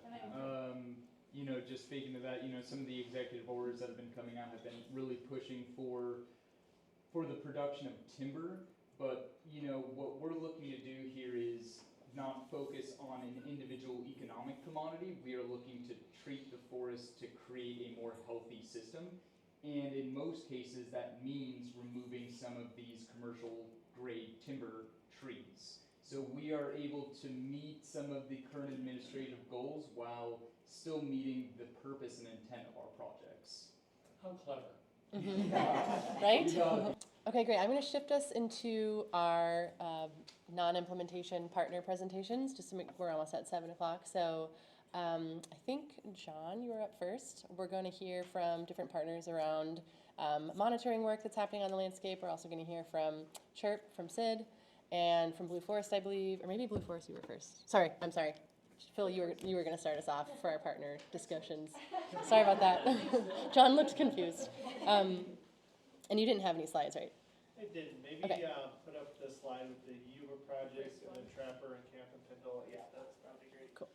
Just speaking to that, some of the executive orders that have been coming out have been really pushing for the production of timber. But, what we're looking to do here is not focus on an individual economic commodity. We are looking to treat the forest to create a more healthy system. And in most cases, that means removing some of these commercial grade timber trees. So we are able to meet some of the current administrative goals while still meeting the purpose and intent of our projects. How clever. Right? Okay, great. I'm going to shift us into our non-implementation partner presentations. We're almost at 7 o'clock. So I think, John, you were up first. We're going to hear from different partners around monitoring work that's happening on the landscape. We're also going to hear from Chirp, from Sid, and from Blue Forest, I believe. Or maybe Blue Forest, you were first. Sorry, I'm sorry. Phil, you were going to start us off for our partner discussions. Sorry about that. John looked confused. And you didn't have any slides, right? I didn't. Maybe Okay. Put up the slide with the Yuba project and the Trapper and Camptonville. Yeah, that's probably great. Cool.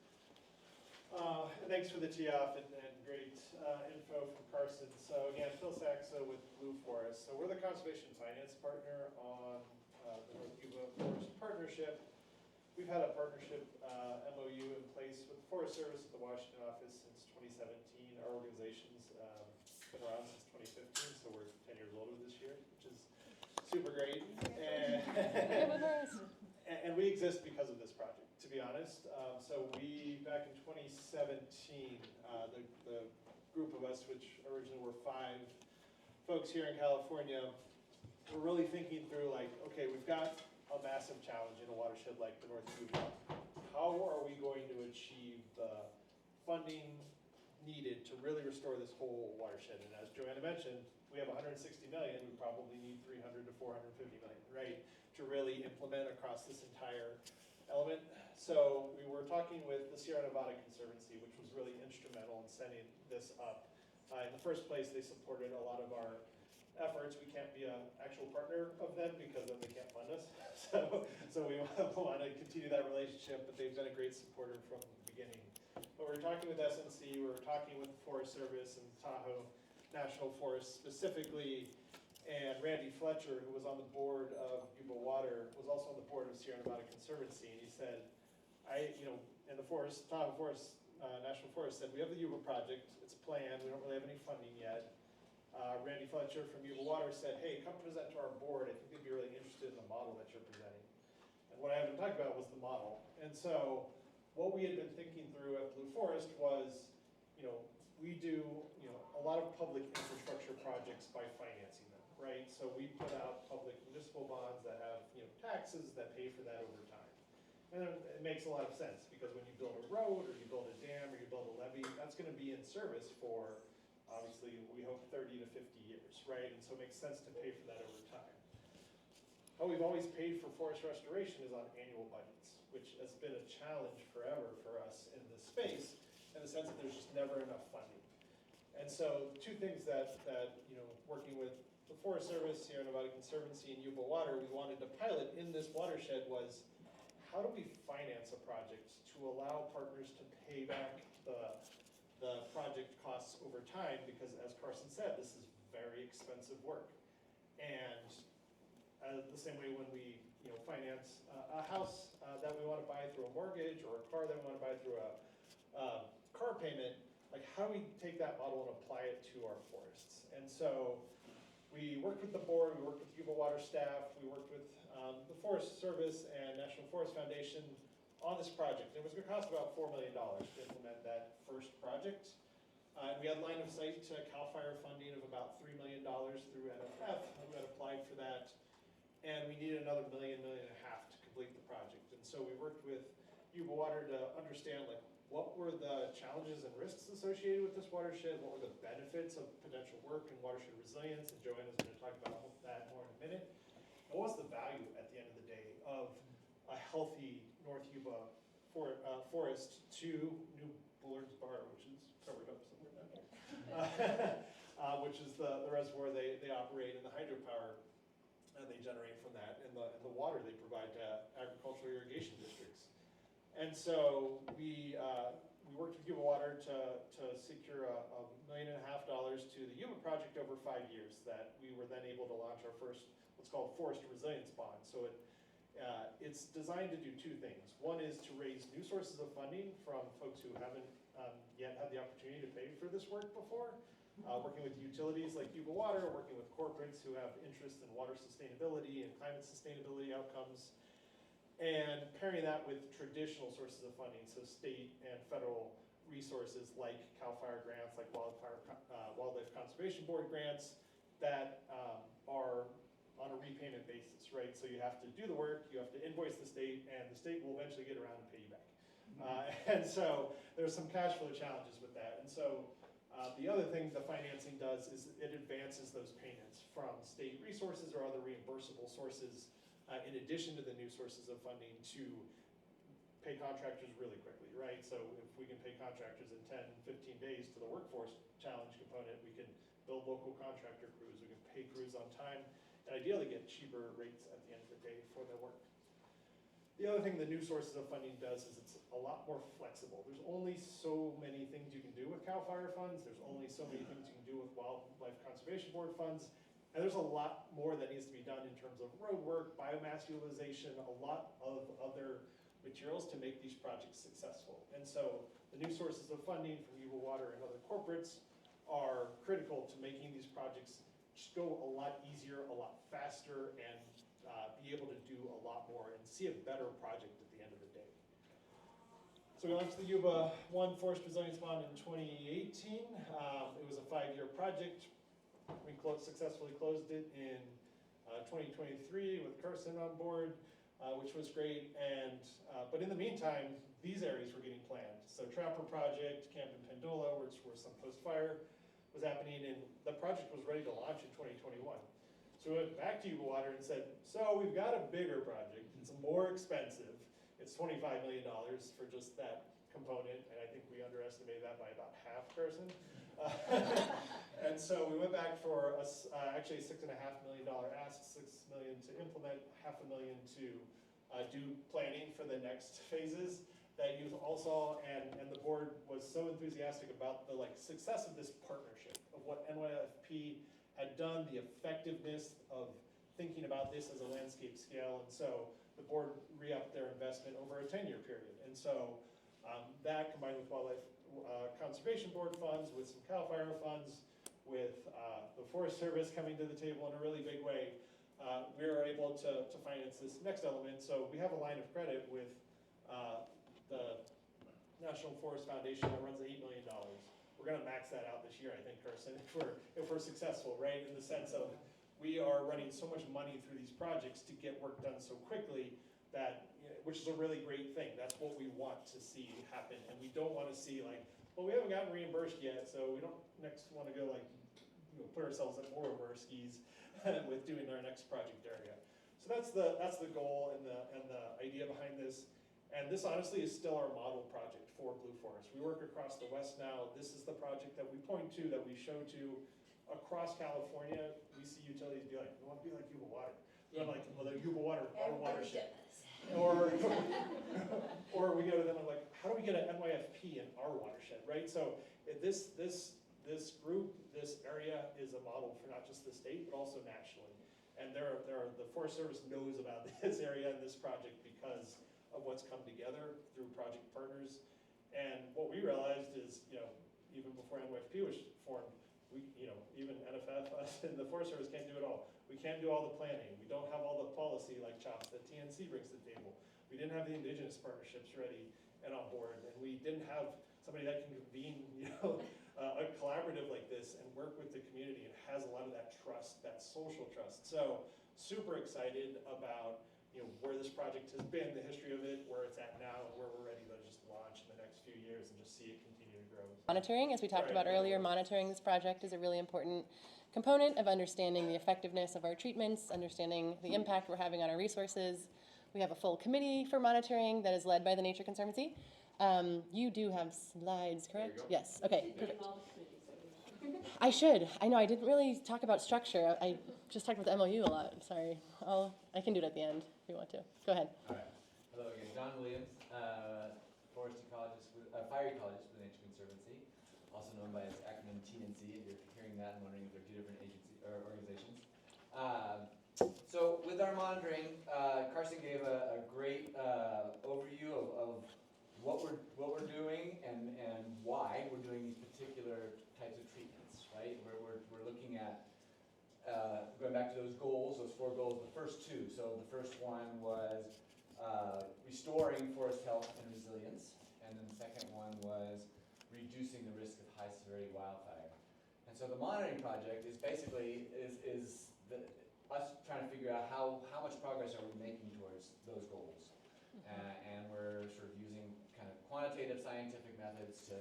Thanks for the tee off and great info from Carson. So again, Phil Saxo with Blue Forest. So we're the conservation finance partner on the North Yuba Forest Partnership. We've had a partnership MOU in place with the Forest Service at the Washington office since 2017. Our organization's been around since 2015, so we're 10 years older this year, which is super great. And we exist because of this project, to be honest. So we, back in 2017, the group of us, which originally were 5 folks here in California, were really thinking through like, okay, we've got a massive challenge in a watershed like the North Yuba. How are we going to achieve the funding needed to really restore this whole watershed? And as Joanna mentioned, we have 160 million, we probably need 300 to 450 million, right? To really implement across this entire element. So we were talking with the Sierra Nevada Conservancy, which was really instrumental in setting this up. In the first place, they supported a lot of our efforts. We can't be an actual partner of them because then they can't fund us. So we want to continue that relationship, but they've been a great supporter from the beginning. But we're talking with SNC, we're talking with the Forest Service and Tahoe National Forest specifically, and Randy Fletcher, who was on the board of Yuba Water, was also on the board of Sierra Nevada Conservancy, and he said, and the Tahoe Forest, National Forest said, we have the Yuba project, it's a plan, we don't really have any funding yet. Randy Fletcher from Yuba Water said, hey, come present to our board, I think they'd be really interested in the model that you're presenting. And what I haven't talked about was the model. And so what we had been thinking through at Blue Forest was, we do, a lot of public infrastructure projects by financing them, right? So we put out public municipal bonds that have, taxes that pay for that over time. And it makes a lot of sense because when you build a road or you build a dam or you build a levee, that's gonna be in service for, obviously, we hope 30 to 50 years, right? And so it makes sense to pay for that over time. How we've always paid for forest restoration is on annual budgets, which has been a challenge forever for us in this space, in the sense that there's just never enough funding. And so 2 things that working with the Forest Service, Sierra Nevada Conservancy, and Yuba Water, we wanted to pilot in this watershed was, how do we finance a project to allow partners to pay back the project costs over time? Because as Carson said, this is very expensive work. And the same way when we finance a house that we want to buy through a mortgage or a car that we want to buy through a car payment, like how do we take that model and apply it to our forests? And so we worked with the board, we worked with Yuba Water staff, we worked with the Forest Service and National Forest Foundation on this project. It was going to cost about $4 million to implement that first project. We had line of sight to CAL FIRE funding of about $3 million through NFF. We had applied for that. And we needed another $1.5 million to complete the project. And so we worked with Yuba Water to understand what were the challenges and risks associated with this watershed, what were the benefits of potential work in watershed resilience, and Joanna's going to talk about that more in a minute. What was the value at the end of the day of a healthy North Yuba forest to New Bullard's Bar, which is covered up somewhere down here, which is the reservoir they operate and the hydropower they generate from that, and the water they provide to agricultural irrigation districts. And so we worked with Yuba Water to secure $1.5 million to the Yuba project over 5 years, that we were then able to launch our first, what's called forest resilience bond. So it's designed to do 2 things. One is to raise new sources of funding from folks who haven't yet had the opportunity to pay for this work before, working with utilities like Yuba Water, working with corporates who have interest in water sustainability and climate sustainability outcomes, and pairing that with traditional sources of funding, so state and federal resources like CAL FIRE grants, like Wildlife Conservation Board grants that are on a repayment basis, right? So you have to do the work, you have to invoice the state, and the state will eventually get around and pay you back. And so there's some cash flow challenges with that. And so the other thing the financing does is it advances those payments from state resources or other reimbursable sources in addition to the new sources of funding to pay contractors really quickly, right? So if we can pay contractors in 10, 15 days to the workforce challenge component, we can build local contractor crews, we can pay crews on time, and ideally get cheaper rates at the end of the day for their work. The other thing the new sources of funding does is it's a lot more flexible. There's only so many things you can do with CAL FIRE funds. There's only so many things you can do with Wildlife Conservation Board funds. And there's a lot more that needs to be done in terms of road work, biomass utilization, a lot of other materials to make these projects successful. And so the new sources of funding from Yuba Water and other corporates are critical to making these projects just go a lot easier, a lot faster, and be able to do a lot more and see a better project at the end of the day. So we launched the Yuba 1 Forest Resilience Bond in 2018. It was a 5-year project. We successfully closed it in 2023 with Carson on board, which was great. And but in the meantime, these areas were getting planned. So Trapper Project, Camp in Pendola, where some post-fire was happening, and the project was ready to launch in 2021. So we went back to Yuba Water and said, so we've got a bigger project, it's more expensive. It's $25 million for just that component, and I think we underestimated that by about half, Carson. And so we went back for actually a $6.5 million ask, $6 million to implement, $500,000 to do planning for the next phases that you all saw, and the board was so enthusiastic about the success of this partnership, of what NYFP had done, the effectiveness of thinking about this as a landscape scale, and so the board re-upped their investment over a 10-year period. And so that combined with Wildlife Conservation Board funds, with some CAL FIRE funds, with the Forest Service coming to the table in a really big way, we were able to finance this next element. So we have a line of credit with the National Forest Foundation that runs $8 million. We're going to max that out this year, I think, Carson, if we're successful, right? In the sense of we are running so much money through these projects to get work done so quickly that, which is a really great thing. That's what we want to see happen, and we don't want to see well, we haven't gotten reimbursed yet, so we don't next want to go put ourselves at more of our skis with doing our next project area. So that's the goal and the idea behind this. And this honestly is still our model project for Blue Forest. We work across the West now. This is the project that we point to, that we show to across California. We see utilities be like, we want to be like Yuba Water. We're like, well, the Yuba Water, our watershed. Or we go to them and how do we get an NYFP in our watershed, right? So this group, this area is a model for not just the state, but also nationally. And the Forest Service knows about this area and this project because of what's come together through project partners. And what we realized is, even before NYFP was formed, even NFF, us and the Forest Service can't do it all. We can't do all the planning. We don't have all the policy chops that TNC brings to the table. We didn't have the indigenous partnerships ready and on board, and we didn't have somebody that can convene, a collaborative like this and work with the community and has a lot of that trust, that social trust. So super excited about where this project has been, the history of it, where it's at now, and where we're ready to just launch in the next few years and just see it continue to grow. Monitoring, as we talked about earlier, monitoring this project is a really important component of understanding the effectiveness of our treatments, understanding the impact we're having on our resources. We have a full committee for monitoring that is led by the Nature Conservancy. You do have slides, correct? Yes, okay, perfect. I should. I know, I didn't really talk about structure. I just talked about the MOU a lot, I'm sorry. I can do it at the end if you want to. Go ahead. All right. Hello again, John Williams, forest ecologist, fire ecologist with the Nature Conservancy, also known by its acronym TNC, if you're hearing that and wondering if they're two different agencies or organizations. So with our monitoring, Carson gave a great overview of what we're doing and why we're doing these particular types of treatments, right? We're looking at going back to those goals, those 4 goals, the first 2. So the first one was restoring forest health and resilience, and then the second one was reducing the risk of high-severity wildfire. And so the monitoring project is basically us trying to figure out how much progress are we making towards those goals. And we're sort of using kind of quantitative scientific methods to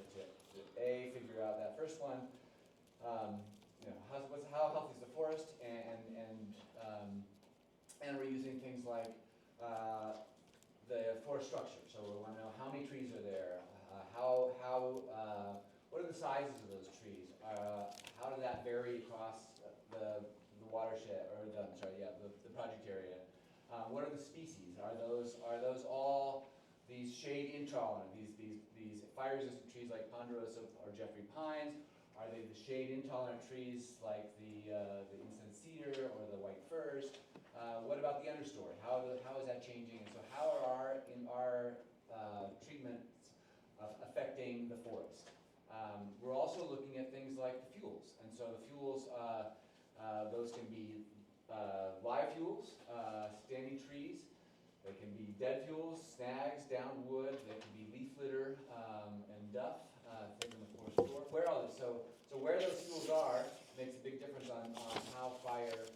figure out that first one, how healthy is the forest, and we're using things like the forest structure. So we want to know how many trees are there, what are the sizes of those trees, how does that vary across the watershed, or the project area. What are the species? Are those all these shade intolerant, these fire-resistant trees like ponderosa or Jeffrey pines? Are they the shade intolerant trees like the incense cedar or the white firs? What about the understory? How is that changing? And so how are our treatments affecting the forest? We're also looking at things like the fuels. And so the fuels, those can be live fuels, standing trees. They can be dead fuels, snags, down wood. They can be leaf litter and duff, things in the forest floor. Where are those? So where those fuels are makes a big difference on how fire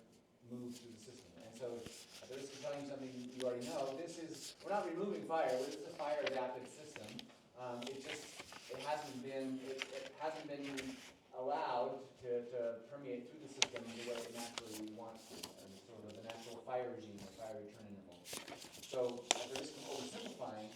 moves through the system. And so this is telling you something you already know. We're not removing fire. This is a fire adapted system. It hasn't been allowed to permeate through the system the way it naturally wants to, and sort of the natural fire regime or fire return interval. So at the risk of oversimplifying,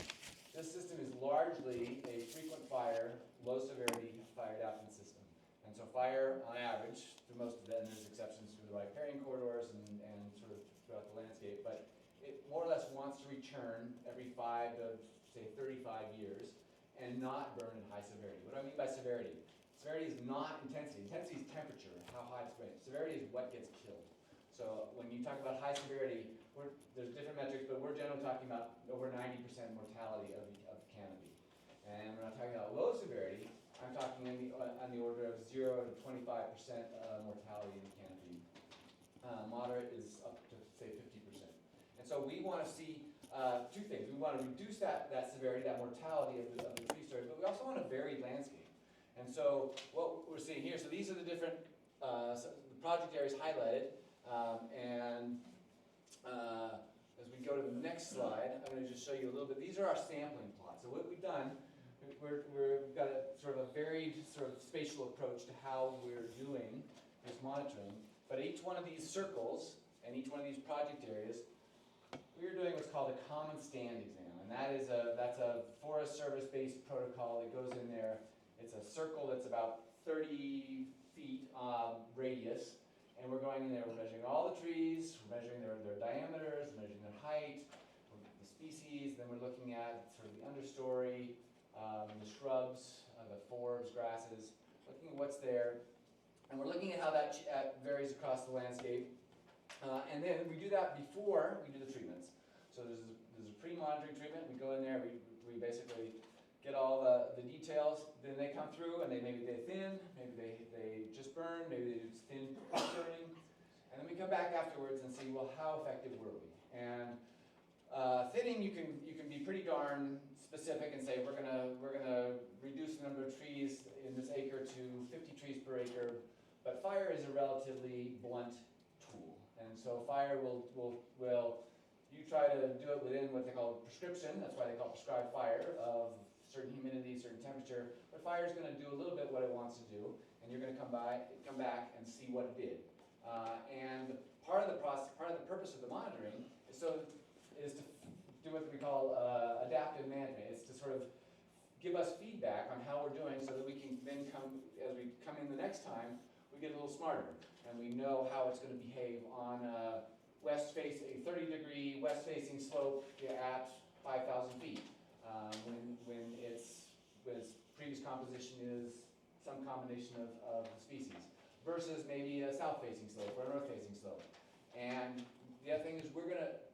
this system is largely a frequent fire, low severity fire adaptation system. And so fire, on average, through most of it, and there's exceptions through the riparian corridors and sort of throughout the landscape, but it more or less wants to return every 5 to, say, 35 years and not burn at high severity. What do I mean by severity? Severity is not intensity. Intensity is temperature, how high it's burning. Severity is what gets killed. So when you talk about high severity, there's different metrics, but we're generally talking about over 90% mortality of the canopy. And when I'm talking about low severity, I'm talking on the order of 0 to 25% mortality in the canopy. Moderate is up to, say, 50%. And so we want to see two things. We want to reduce that severity, that mortality of the tree story, but we also want a varied landscape. And so what we're seeing here, so these are the different the project areas highlighted. As we go to the next slide, I'm going to just show you a little bit. These are our sampling plots. So what we've done, we've got a sort of a varied sort of spatial approach to how we're doing this monitoring. But each one of these circles and each one of these project areas, we're doing what's called a common stand exam. And that's a Forest Service-based protocol that goes in there. It's a circle that's about 30 feet radius. And we're going in there, we're measuring all the trees, we're measuring their diameters, we're measuring their height, the species, then we're looking at sort of the understory, the shrubs, the forbs, grasses, looking at what's there. And we're looking at how that varies across the landscape. And then we do that before we do the treatments. So there's a pre-monitoring treatment. We go in there, we basically get all the details, then they come through and maybe they thin, maybe they just burn, maybe they do thin burning, and then we come back afterwards and see, well, how effective were we? And thinning, you can be pretty darn specific and say we're gonna reduce the number of trees in this acre to 50 trees per acre, but fire is a relatively blunt tool, and so fire will you try to do it within what they call prescription. That's why they call it prescribed fire of certain humidity, certain temperature, but fire is going to do a little bit what it wants to do, and you're going to come back and see what it did. And part of the purpose of the monitoring is to do what we call adaptive management. It's to sort of give us feedback on how we're doing, so that we can then as we come in the next time, we get a little smarter, and we know how it's going to behave on a 30-degree west-facing slope at 5,000 feet. When its previous composition is some combination of species, versus maybe a south-facing slope or a north-facing slope. And the other thing is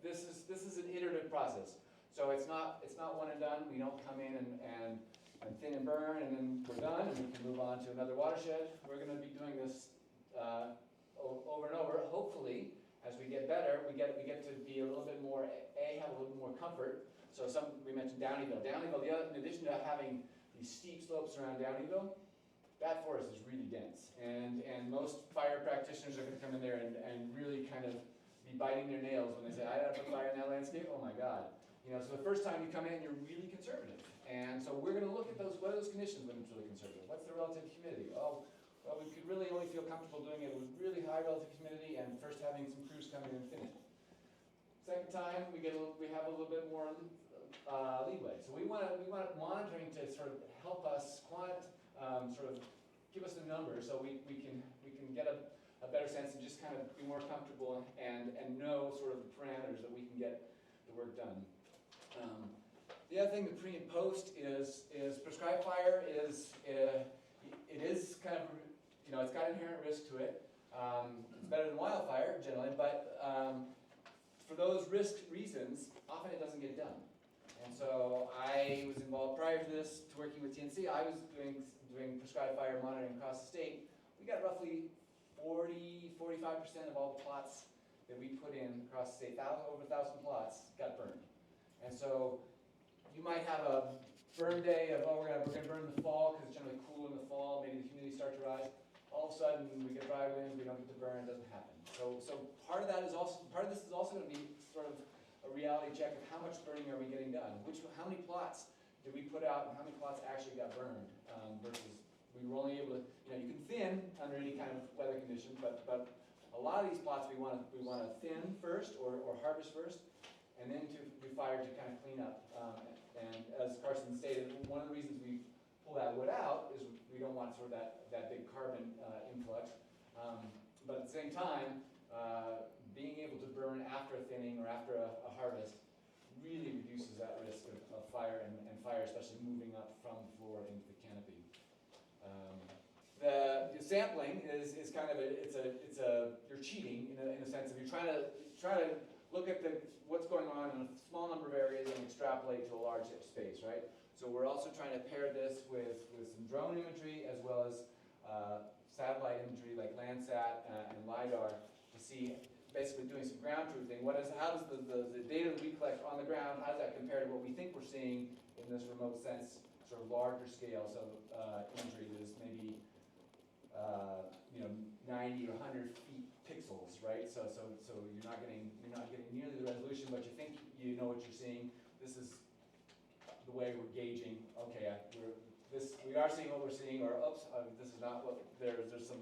this is an iterative process. So it's not one and done. We don't come in and thin and burn and then we're done and we can move on to another watershed. We're going to be doing this over and over. Hopefully, as we get better, we get to be a little bit more have a little bit more comfort. So we mentioned Downeyville. In addition to having these steep slopes around Downeyville, that forest is really dense. And most fire practitioners are going to come in there and really kind of be biting their nails when they say, I gotta put fire in that landscape, oh my God. So the first time you come in, you're really conservative. And so we're going to look at what are those conditions when it's really conservative? What's the relative humidity? Oh, well, we could really only feel comfortable doing it with really high relative humidity and first having some crews come in and finish. Second time, we have a little bit more leeway. So we want monitoring to sort of help us sort of give us the numbers so we can get a better sense and just kind of be more comfortable and know sort of the parameters that we can get work done. The other thing, the pre and post is prescribed fire is, it is kind of, it's got inherent risk to it. It's better than wildfire generally, but for those risk reasons, often it doesn't get done. And so I was involved prior to this to working with TNC. I was doing prescribed fire monitoring across the state. We got roughly 40–45% of all the plots that we put in across the state, over 1,000 plots got burned. And so you might have a burn day of, we're gonna burn in the fall because it's generally cool in the fall, maybe the humidity starts to rise. All of a sudden we get dry winds, we don't get to burn, it doesn't happen. So part of this is also going to be sort of a reality check of how much burning are we getting done, how many plots did we put out and how many plots actually got burned, versus we were only able to, you can thin under any kind of weather condition, but a lot of these plots we want to thin first or harvest first, and then to do fire to kind of clean up. And as Carson stated, one of the reasons we pull that wood out is we don't want sort of that big carbon influx. But at the same time, being able to burn after a thinning or after a harvest really reduces that risk of fire and fire, especially moving up from the floor into the canopy. The sampling is kind of you're cheating in a sense of you're trying to look at what's going on in a small number of areas and extrapolate to a large space, right? So we're also trying to pair this with some drone imagery as well as satellite imagery like Landsat and LiDAR to see, basically doing some ground truthing. How does the data that we collect on the ground, how does that compare to what we think we're seeing in this remote sense, sort of larger scale, so imagery that is maybe 90 or 100 feet pixels, right? So you're not getting nearly the resolution, but you think you know what you're seeing. This is the way we're gauging. Okay, we are seeing what we're seeing, or oops, this is not what. There's some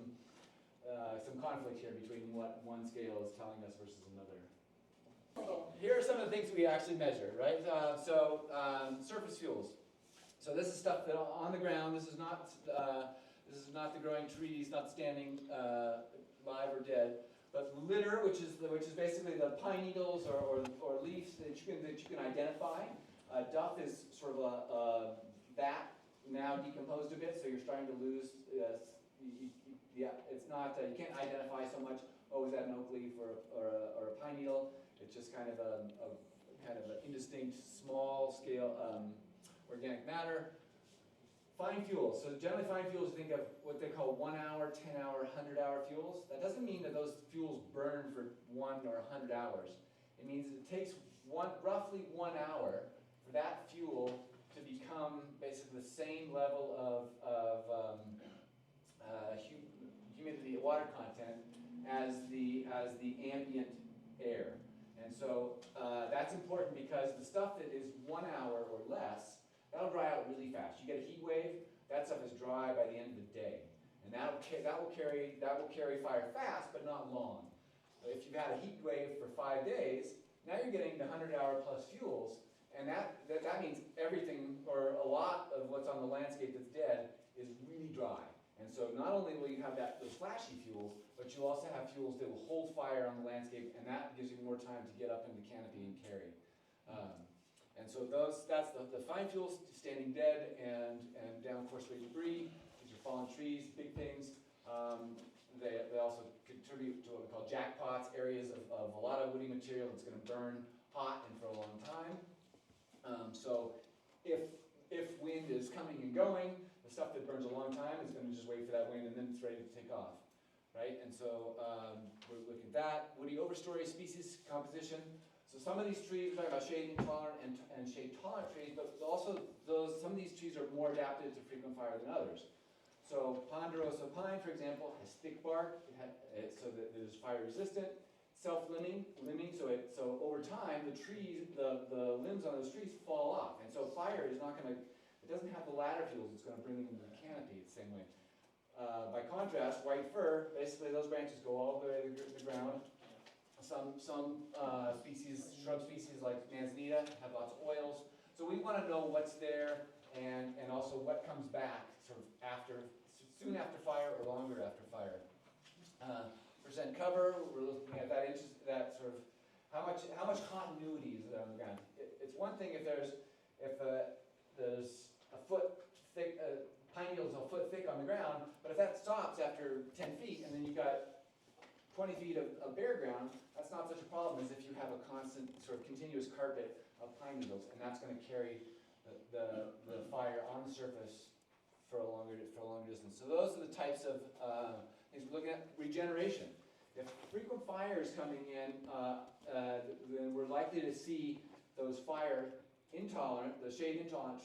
conflict here between what one scale is telling us versus another. Here are some of the things we actually measure, right? Surface fuels. So this is stuff that on the ground. This is not the growing trees, not standing live or dead, but litter, which is basically the pine needles or leaves that you can identify. Duff is sort of that now decomposed a bit, so you're starting to lose. It's not you can't identify so much. Oh, is that an oak leaf or a pine needle? It's just kind of an indistinct, small scale organic matter. Fine fuels. So generally fine fuels, think of what they call 1 hour, 10 hour, 100 hour fuels. That doesn't mean that those fuels burn for 1 or 100 hours. It means that it takes roughly 1 hour for that fuel to become basically the same level of humidity, water content as the ambient air. And so that's important because the stuff that is 1 hour or less, that'll dry out really fast. You get a heat wave, that stuff is dry by the end of the day. And that will carry fire fast, but not long. If you've had a heat wave for 5 days, now you're getting the 100-hour plus fuels, and that means everything, or a lot of what's on the landscape that's dead, is really dry. And so not only will you have those flashy fuels, but you'll also have fuels that will hold fire on the landscape, and that gives you more time to get up in the canopy and carry. And so that's the fine fuels standing dead and down forestry debris. These are fallen trees, big things. They also contribute to what we call jackpots, areas of a lot of woody material that's going to burn hot and for a long time. So if wind is coming and going, the stuff that burns a long time is going to just wait for that wind and then it's ready to take off, right? And so we're looking at that. Woody overstory species composition. So some of these trees, we're talking about shade intolerant and shade tolerant trees, but also some of these trees are more adapted to frequent fire than others. So ponderosa pine, for example, has thick bark, so that it is fire resistant. Self-limbing, so over time the trees, the limbs on those trees fall off, and so fire is not going to. It doesn't have the ladder fuels it's going to bring into the canopy the same way. By contrast, white fir, basically those branches go all the way to the ground. Some species, shrub species like manzanita have lots of oils. So we want to know what's there and also what comes back sort of soon after fire or longer after fire. Percent cover, we're looking at that sort of how much continuity is there on the ground? It's one thing if there's a foot thick, pine needles a foot thick on the ground, but if that stops after 10 feet and then you've got 20 feet of bare ground, that's not such a problem as if you have a constant sort of continuous carpet of pine needles, and that's going to carry the fire on the surface for a longer distance. So those are the types of things we're looking at. Regeneration. If frequent fire is coming in, then we're likely to see those fire intolerant, the shade intolerant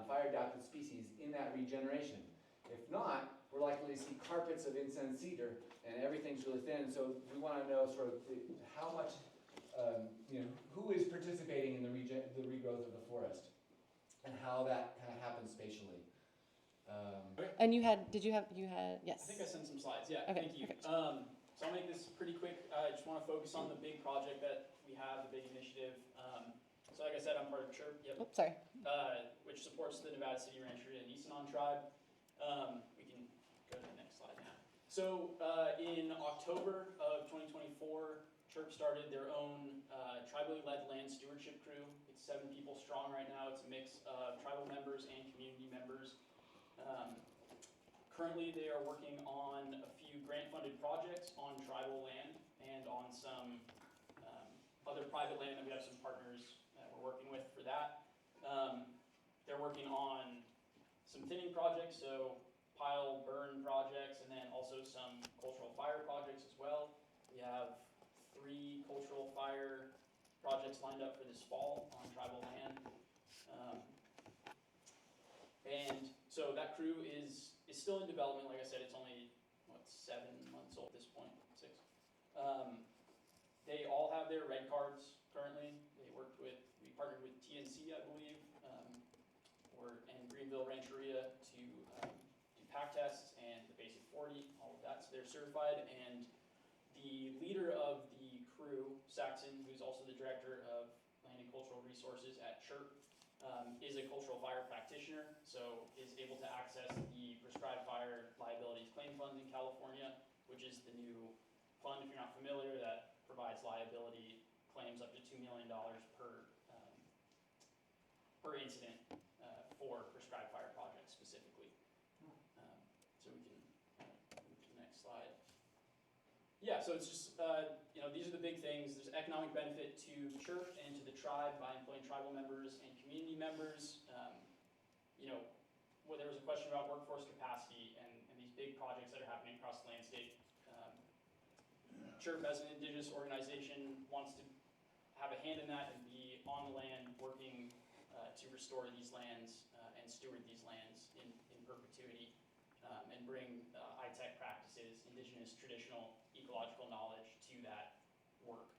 fire adapted species in that regeneration. If not, we're likely to see carpets of incense cedar and everything's really thin. So we want to know sort of how much, who is participating in the regrowth of the forest and how that kind of happens spatially. And you had, yes. I think I sent some slides, yeah, Okay, thank you. perfect. So I'll make this pretty quick. I just want to focus on the big project that we have, the big initiative. So like I said, I'm part of CHIRP, Oh, sorry. which supports the Nevada City Rancheria Nisenan Tribe. We can go to the next slide now. So in October of 2024, CHIRP started their own tribally led land stewardship crew. It's 7 people strong right now. It's a mix of tribal members and community members. Currently, they are working on a few grant-funded projects on tribal land and on some other private land that we have some partners that we're working with for that. They're working on some thinning projects, so pile burn projects, and then also some cultural fire projects as well. We have 3 cultural fire projects lined up for this fall on tribal land. And so that crew is still in development. Like I said, it's only, 7 months old at this point, 6. They all have their red cards currently. We partnered with TNC, I believe, and Greenville Rancheria to do pack tests and the basic 40, all of that, so they're certified. And the leader of the crew, Saxon, who's also the director of Land and Cultural Resources at CHIRP, is a cultural fire practitioner, so is able to access the prescribed fire liabilities claim fund in California, which is the new fund, if you're not familiar, that provides liability claims up to $2 million per incident for prescribed fire projects specifically. So we can move to the next slide. Yeah, so it's just, these are the big things. There's economic benefit to CHIRP and to the tribe by employing tribal members and community members. Well, there was a question about workforce capacity and these big projects that are happening across the landscape. CHIRP, as an indigenous organization, wants to have a hand in that and be on the land working to restore these lands and steward these lands in perpetuity and bring high-tech practices, indigenous, traditional, ecological knowledge to that work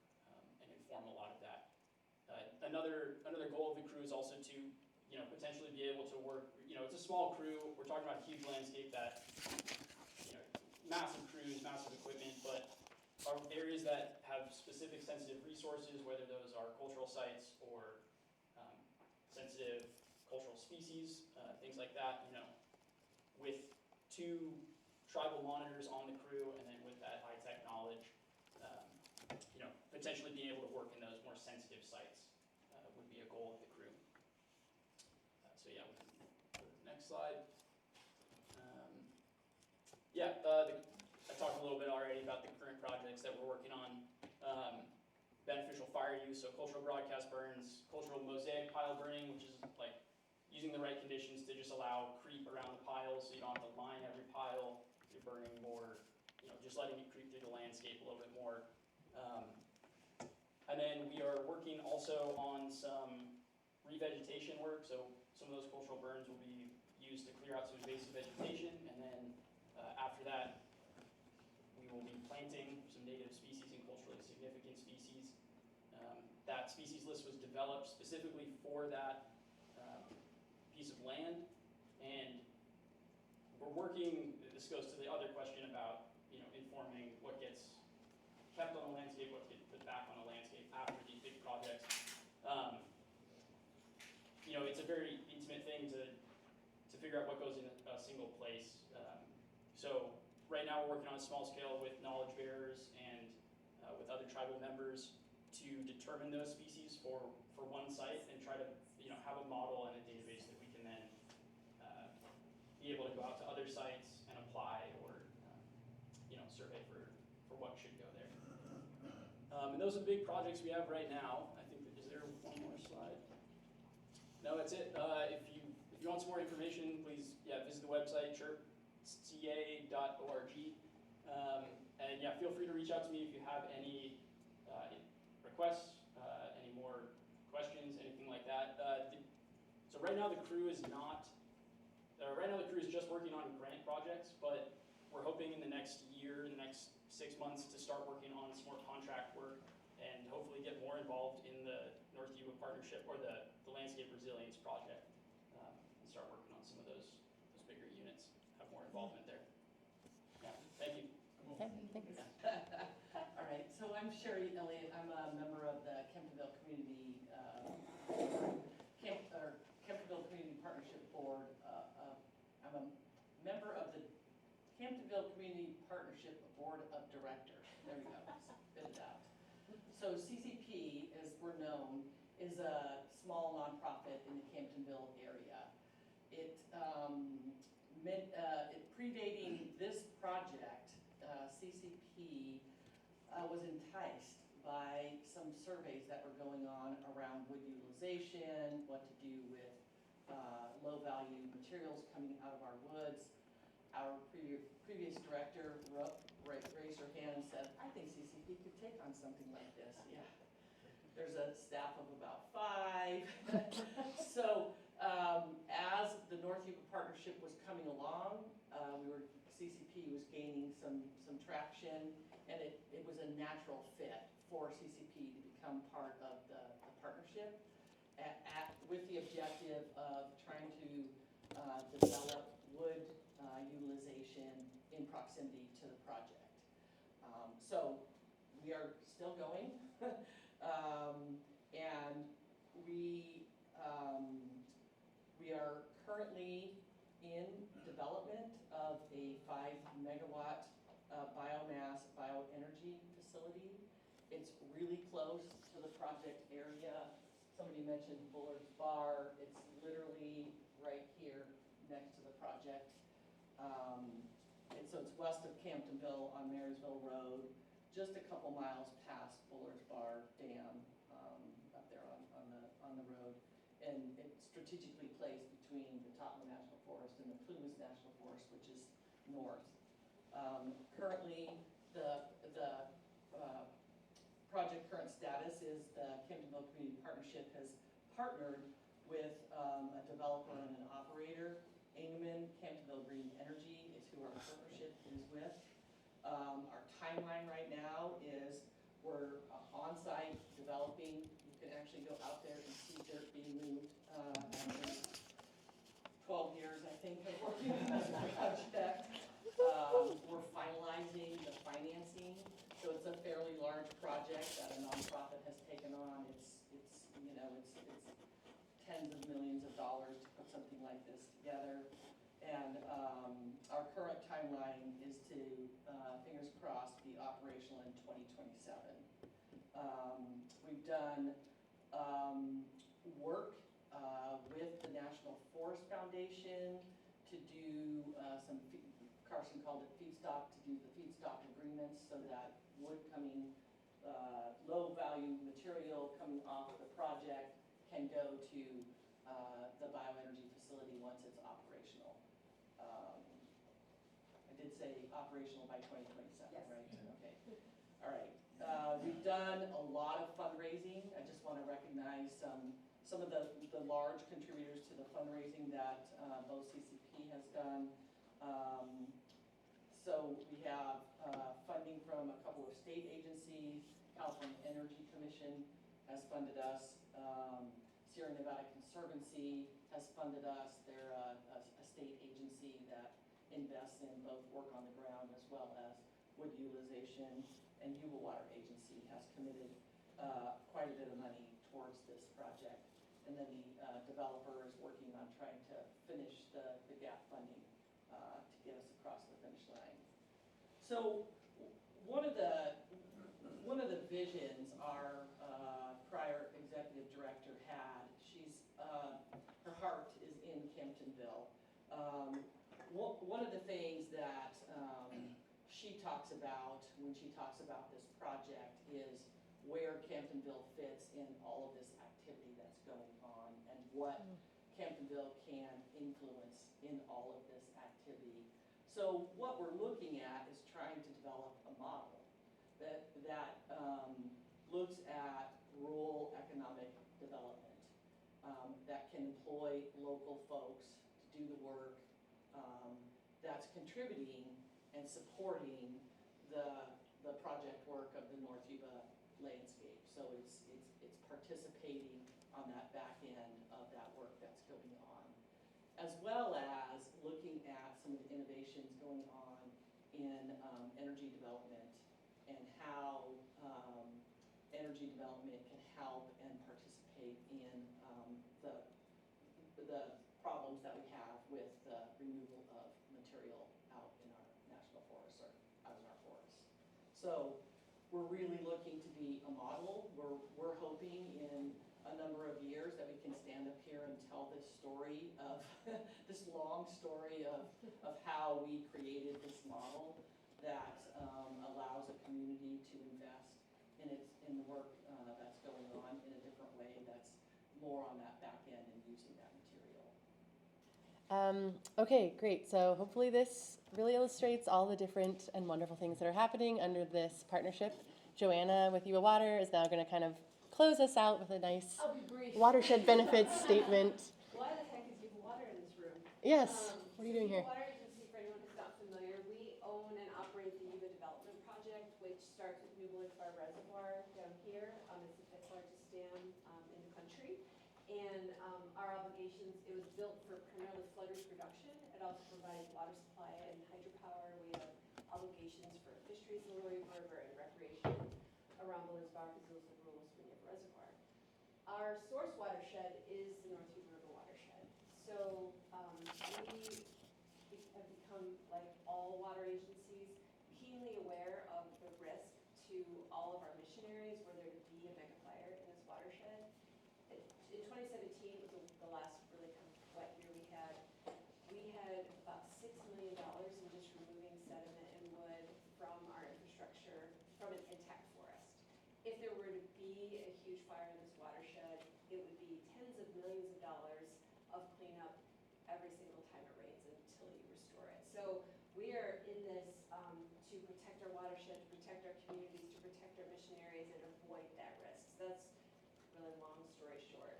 and inform a lot of that. Another goal of the crew is also to potentially be able to work, it's a small crew. We're talking about a huge landscape that, massive crews, massive equipment, but are areas that have specific sensitive resources, whether those are cultural sites or sensitive cultural species, things like that, with 2 tribal monitors on the crew, and then with that high-tech knowledge, potentially being able to work in those more sensitive sites would be a goal of the crew. So yeah, we can go to the next slide. I talked a little bit already about the current projects that we're working on. Beneficial fire use, so cultural broadcast burns, cultural mosaic pile burning, which is like using the right conditions to just allow creep around the piles, so you don't have to line every pile. You're burning more, just letting it creep through the landscape a little bit more. And then we are working also on some revegetation work, so some of those cultural burns will be used to clear out some invasive vegetation, and then after that, we will be planting some native species and culturally significant species. That species list was developed specifically for that piece of land, and we're working, this goes to the other question about informing what gets kept on the landscape, what gets put back on the landscape after these big projects. It's a very intimate thing to figure out what goes in a single place. So right now we're working on a small scale with knowledge bearers and with other tribal members to determine those species for one site and try to, have a model and a database that we can then be able to go out to other sites and apply or, survey for what should go there. And those are the big projects we have right now. I think, is there one more slide? No, that's it. If you want some more information, please, visit the website, chirpca.org. And feel free to reach out to me if you have any requests, any more questions, anything like that. So right now the crew is just working on grant projects, but we're hoping in the next year, in the next 6 months, to start working on some more contract work and hopefully get more involved in the North Yuba Partnership or the Landscape Resilience Project, and start working on some of those bigger units, have more involvement there. Yeah, thank you. Okay, thanks. All right, so I'm Sherry Elliott. I'm a member of the Camptonville Community Camptonville Community Partnership Board. I'm a member of the Camptonville Community Partnership Board of Directors. There we go, spit it out. So CCP, as we're known, is a small nonprofit in the Camptonville area. It predating this project, CCP was enticed by some surveys that were going on around wood utilization, what to do with low-value materials coming out of our woods. Our previous director raised her hand and said, I think CCP could take on something like this. Yeah. There's a staff of about 5. So as the North Yuba Partnership was coming along, CCP was gaining some traction, and it was a natural fit for CCP to become part of the partnership with the objective of trying to develop wood utilization in proximity to the project. So we are still going, and we are currently in development of a 5-megawatt bioenergy facility. It's really close to the project area. Somebody mentioned Bullard's Bar. It's literally right here next to the project. And so it's west of Camptonville on Marysville Road, just a couple miles past Bullard's Bar Dam, up there on the road. And it's strategically placed between the Tahoe National Forest and the Plumas National Forest, which is north. Currently, the project current status is the Camptonville Community Partnership has partnered with a developer and an operator. Engelman Camptonville Green Energy is who our partnership is with. Our timeline right now is we're on-site developing. You can actually go out there and see dirt being moved. 12 years, I think, of working on this project. We're finalizing the financing, so it's a fairly large project that a nonprofit has taken on. It's tens of millions of dollars to put something like this together. And our current timeline is to, fingers crossed, be operational in 2027. We've done work with the National Forest Foundation to do Carson called it feedstock, to do the feedstock agreements so that wood coming, low value material coming off the project can go to the bioenergy facility once it's operational. I did say operational by 2027, Yes. right? Okay. All right. We've done a lot of fundraising. I just want to recognize some of the large contributors to the fundraising that both CCP has done. So we have funding from a couple of state agencies. California Energy Commission has funded us. Sierra Nevada Conservancy has funded us. They're a state agency that invests in both work on the ground as well as wood utilization. And Yuba Water Agency has committed quite a bit of money towards this project. And then the developer is working on trying to finish the gap funding to get us across the finish line. So one of the visions our talks about when she talks about this project is where Camptonville fits in all of this activity that's going on and what Camptonville can influence in all of this activity. So what we're looking at is trying to develop a model that looks at rural economic development that can employ local folks to do the work that's contributing and supporting the project work of the North Yuba landscape. So it's participating on that back end of that work that's going on, as well as looking at some of the innovations going on in energy development and how energy development can help and participate in the problems that we have with the removal of material out in our national forests or out in our forests. So we're really looking to be a model. We're hoping in a number of years that we can stand up here and tell this story of this long story of how we created this model that allows a community to invest in the work that's going on in a different way that's more on that back end and using that material. Okay, great. So hopefully this really illustrates all the different and wonderful things that are happening under this partnership. Joanna with Yuba Water is now going to kind of close us out with a nice I'll be brief. watershed benefits statement. Why the heck is Yuba Water in this room? Yes, what are you doing here? Yuba Water Agency, for anyone who's not familiar, we own and operate the Yuba Development Project, which starts with New Wildfire Reservoir down here. It's the fifth largest dam in the country. And our obligations, it was built for primarily flooders production. It also provides water supply and hydropower. We have obligations for fisheries in the North Yuba River and recreation around the reservoir because those are the rules for the reservoir. Our source watershed is the North Yuba River watershed. So we have become, like all water agencies, keenly aware of the risk to all of our mission areas were there to be a mega fire in this watershed. In 2017 was the last really kind of wet year we had about $6 million in just removing sediment and wood from our infrastructure from an intact forest. If there were to be a huge fire in this watershed, it would be tens of millions of dollars of cleanup every single time it rains until you restore it. So we are in this to protect our watershed, to protect our communities, to protect our mission areas and avoid that risk. So that's really long story short.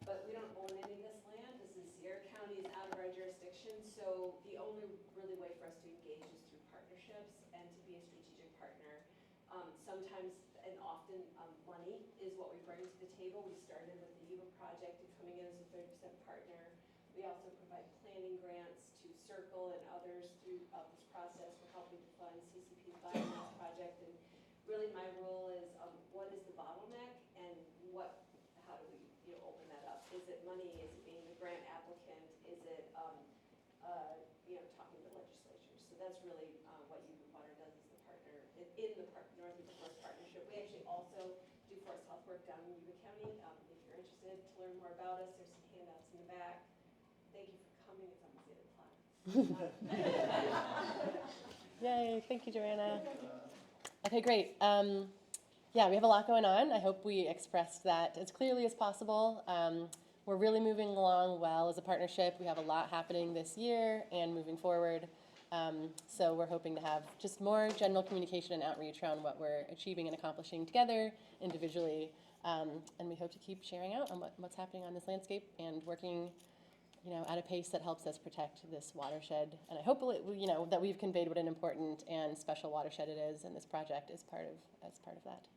But we don't own any of this land. This is Sierra County is out of our jurisdiction. So the only really way for us to engage is through partnerships and to be a strategic partner. Sometimes and often money is what we bring to the table. We started with the Yuba project and coming in as a 30% partner. We also provide planning grants to Circle and others throughout this process. We're helping to fund CCP's biomass project. And really my role is what is the bottleneck and how do we open that up? Is it money? Is it being the grant applicant? Is it talking to legislatures? So that's really what Yuba Water does as the partner in the North Yuba Forest Partnership. We actually also do forest health work down in Yuba County. If you're interested to learn more about us, there's some handouts in the back. Thank you for coming. It's almost 8 o'clock. Yay, thank you, Joanna. Okay, great. Yeah, we have a lot going on. I hope we expressed that as clearly as possible. We're really moving along well as a partnership. We have a lot happening this year and moving forward. So we're hoping to have just more general communication and outreach around what we're achieving and accomplishing together, individually. And we hope to keep sharing out on what's happening on this landscape and working at a pace that helps us protect this watershed. And I hope that we've conveyed what an important and special watershed it is, and this project is part of that.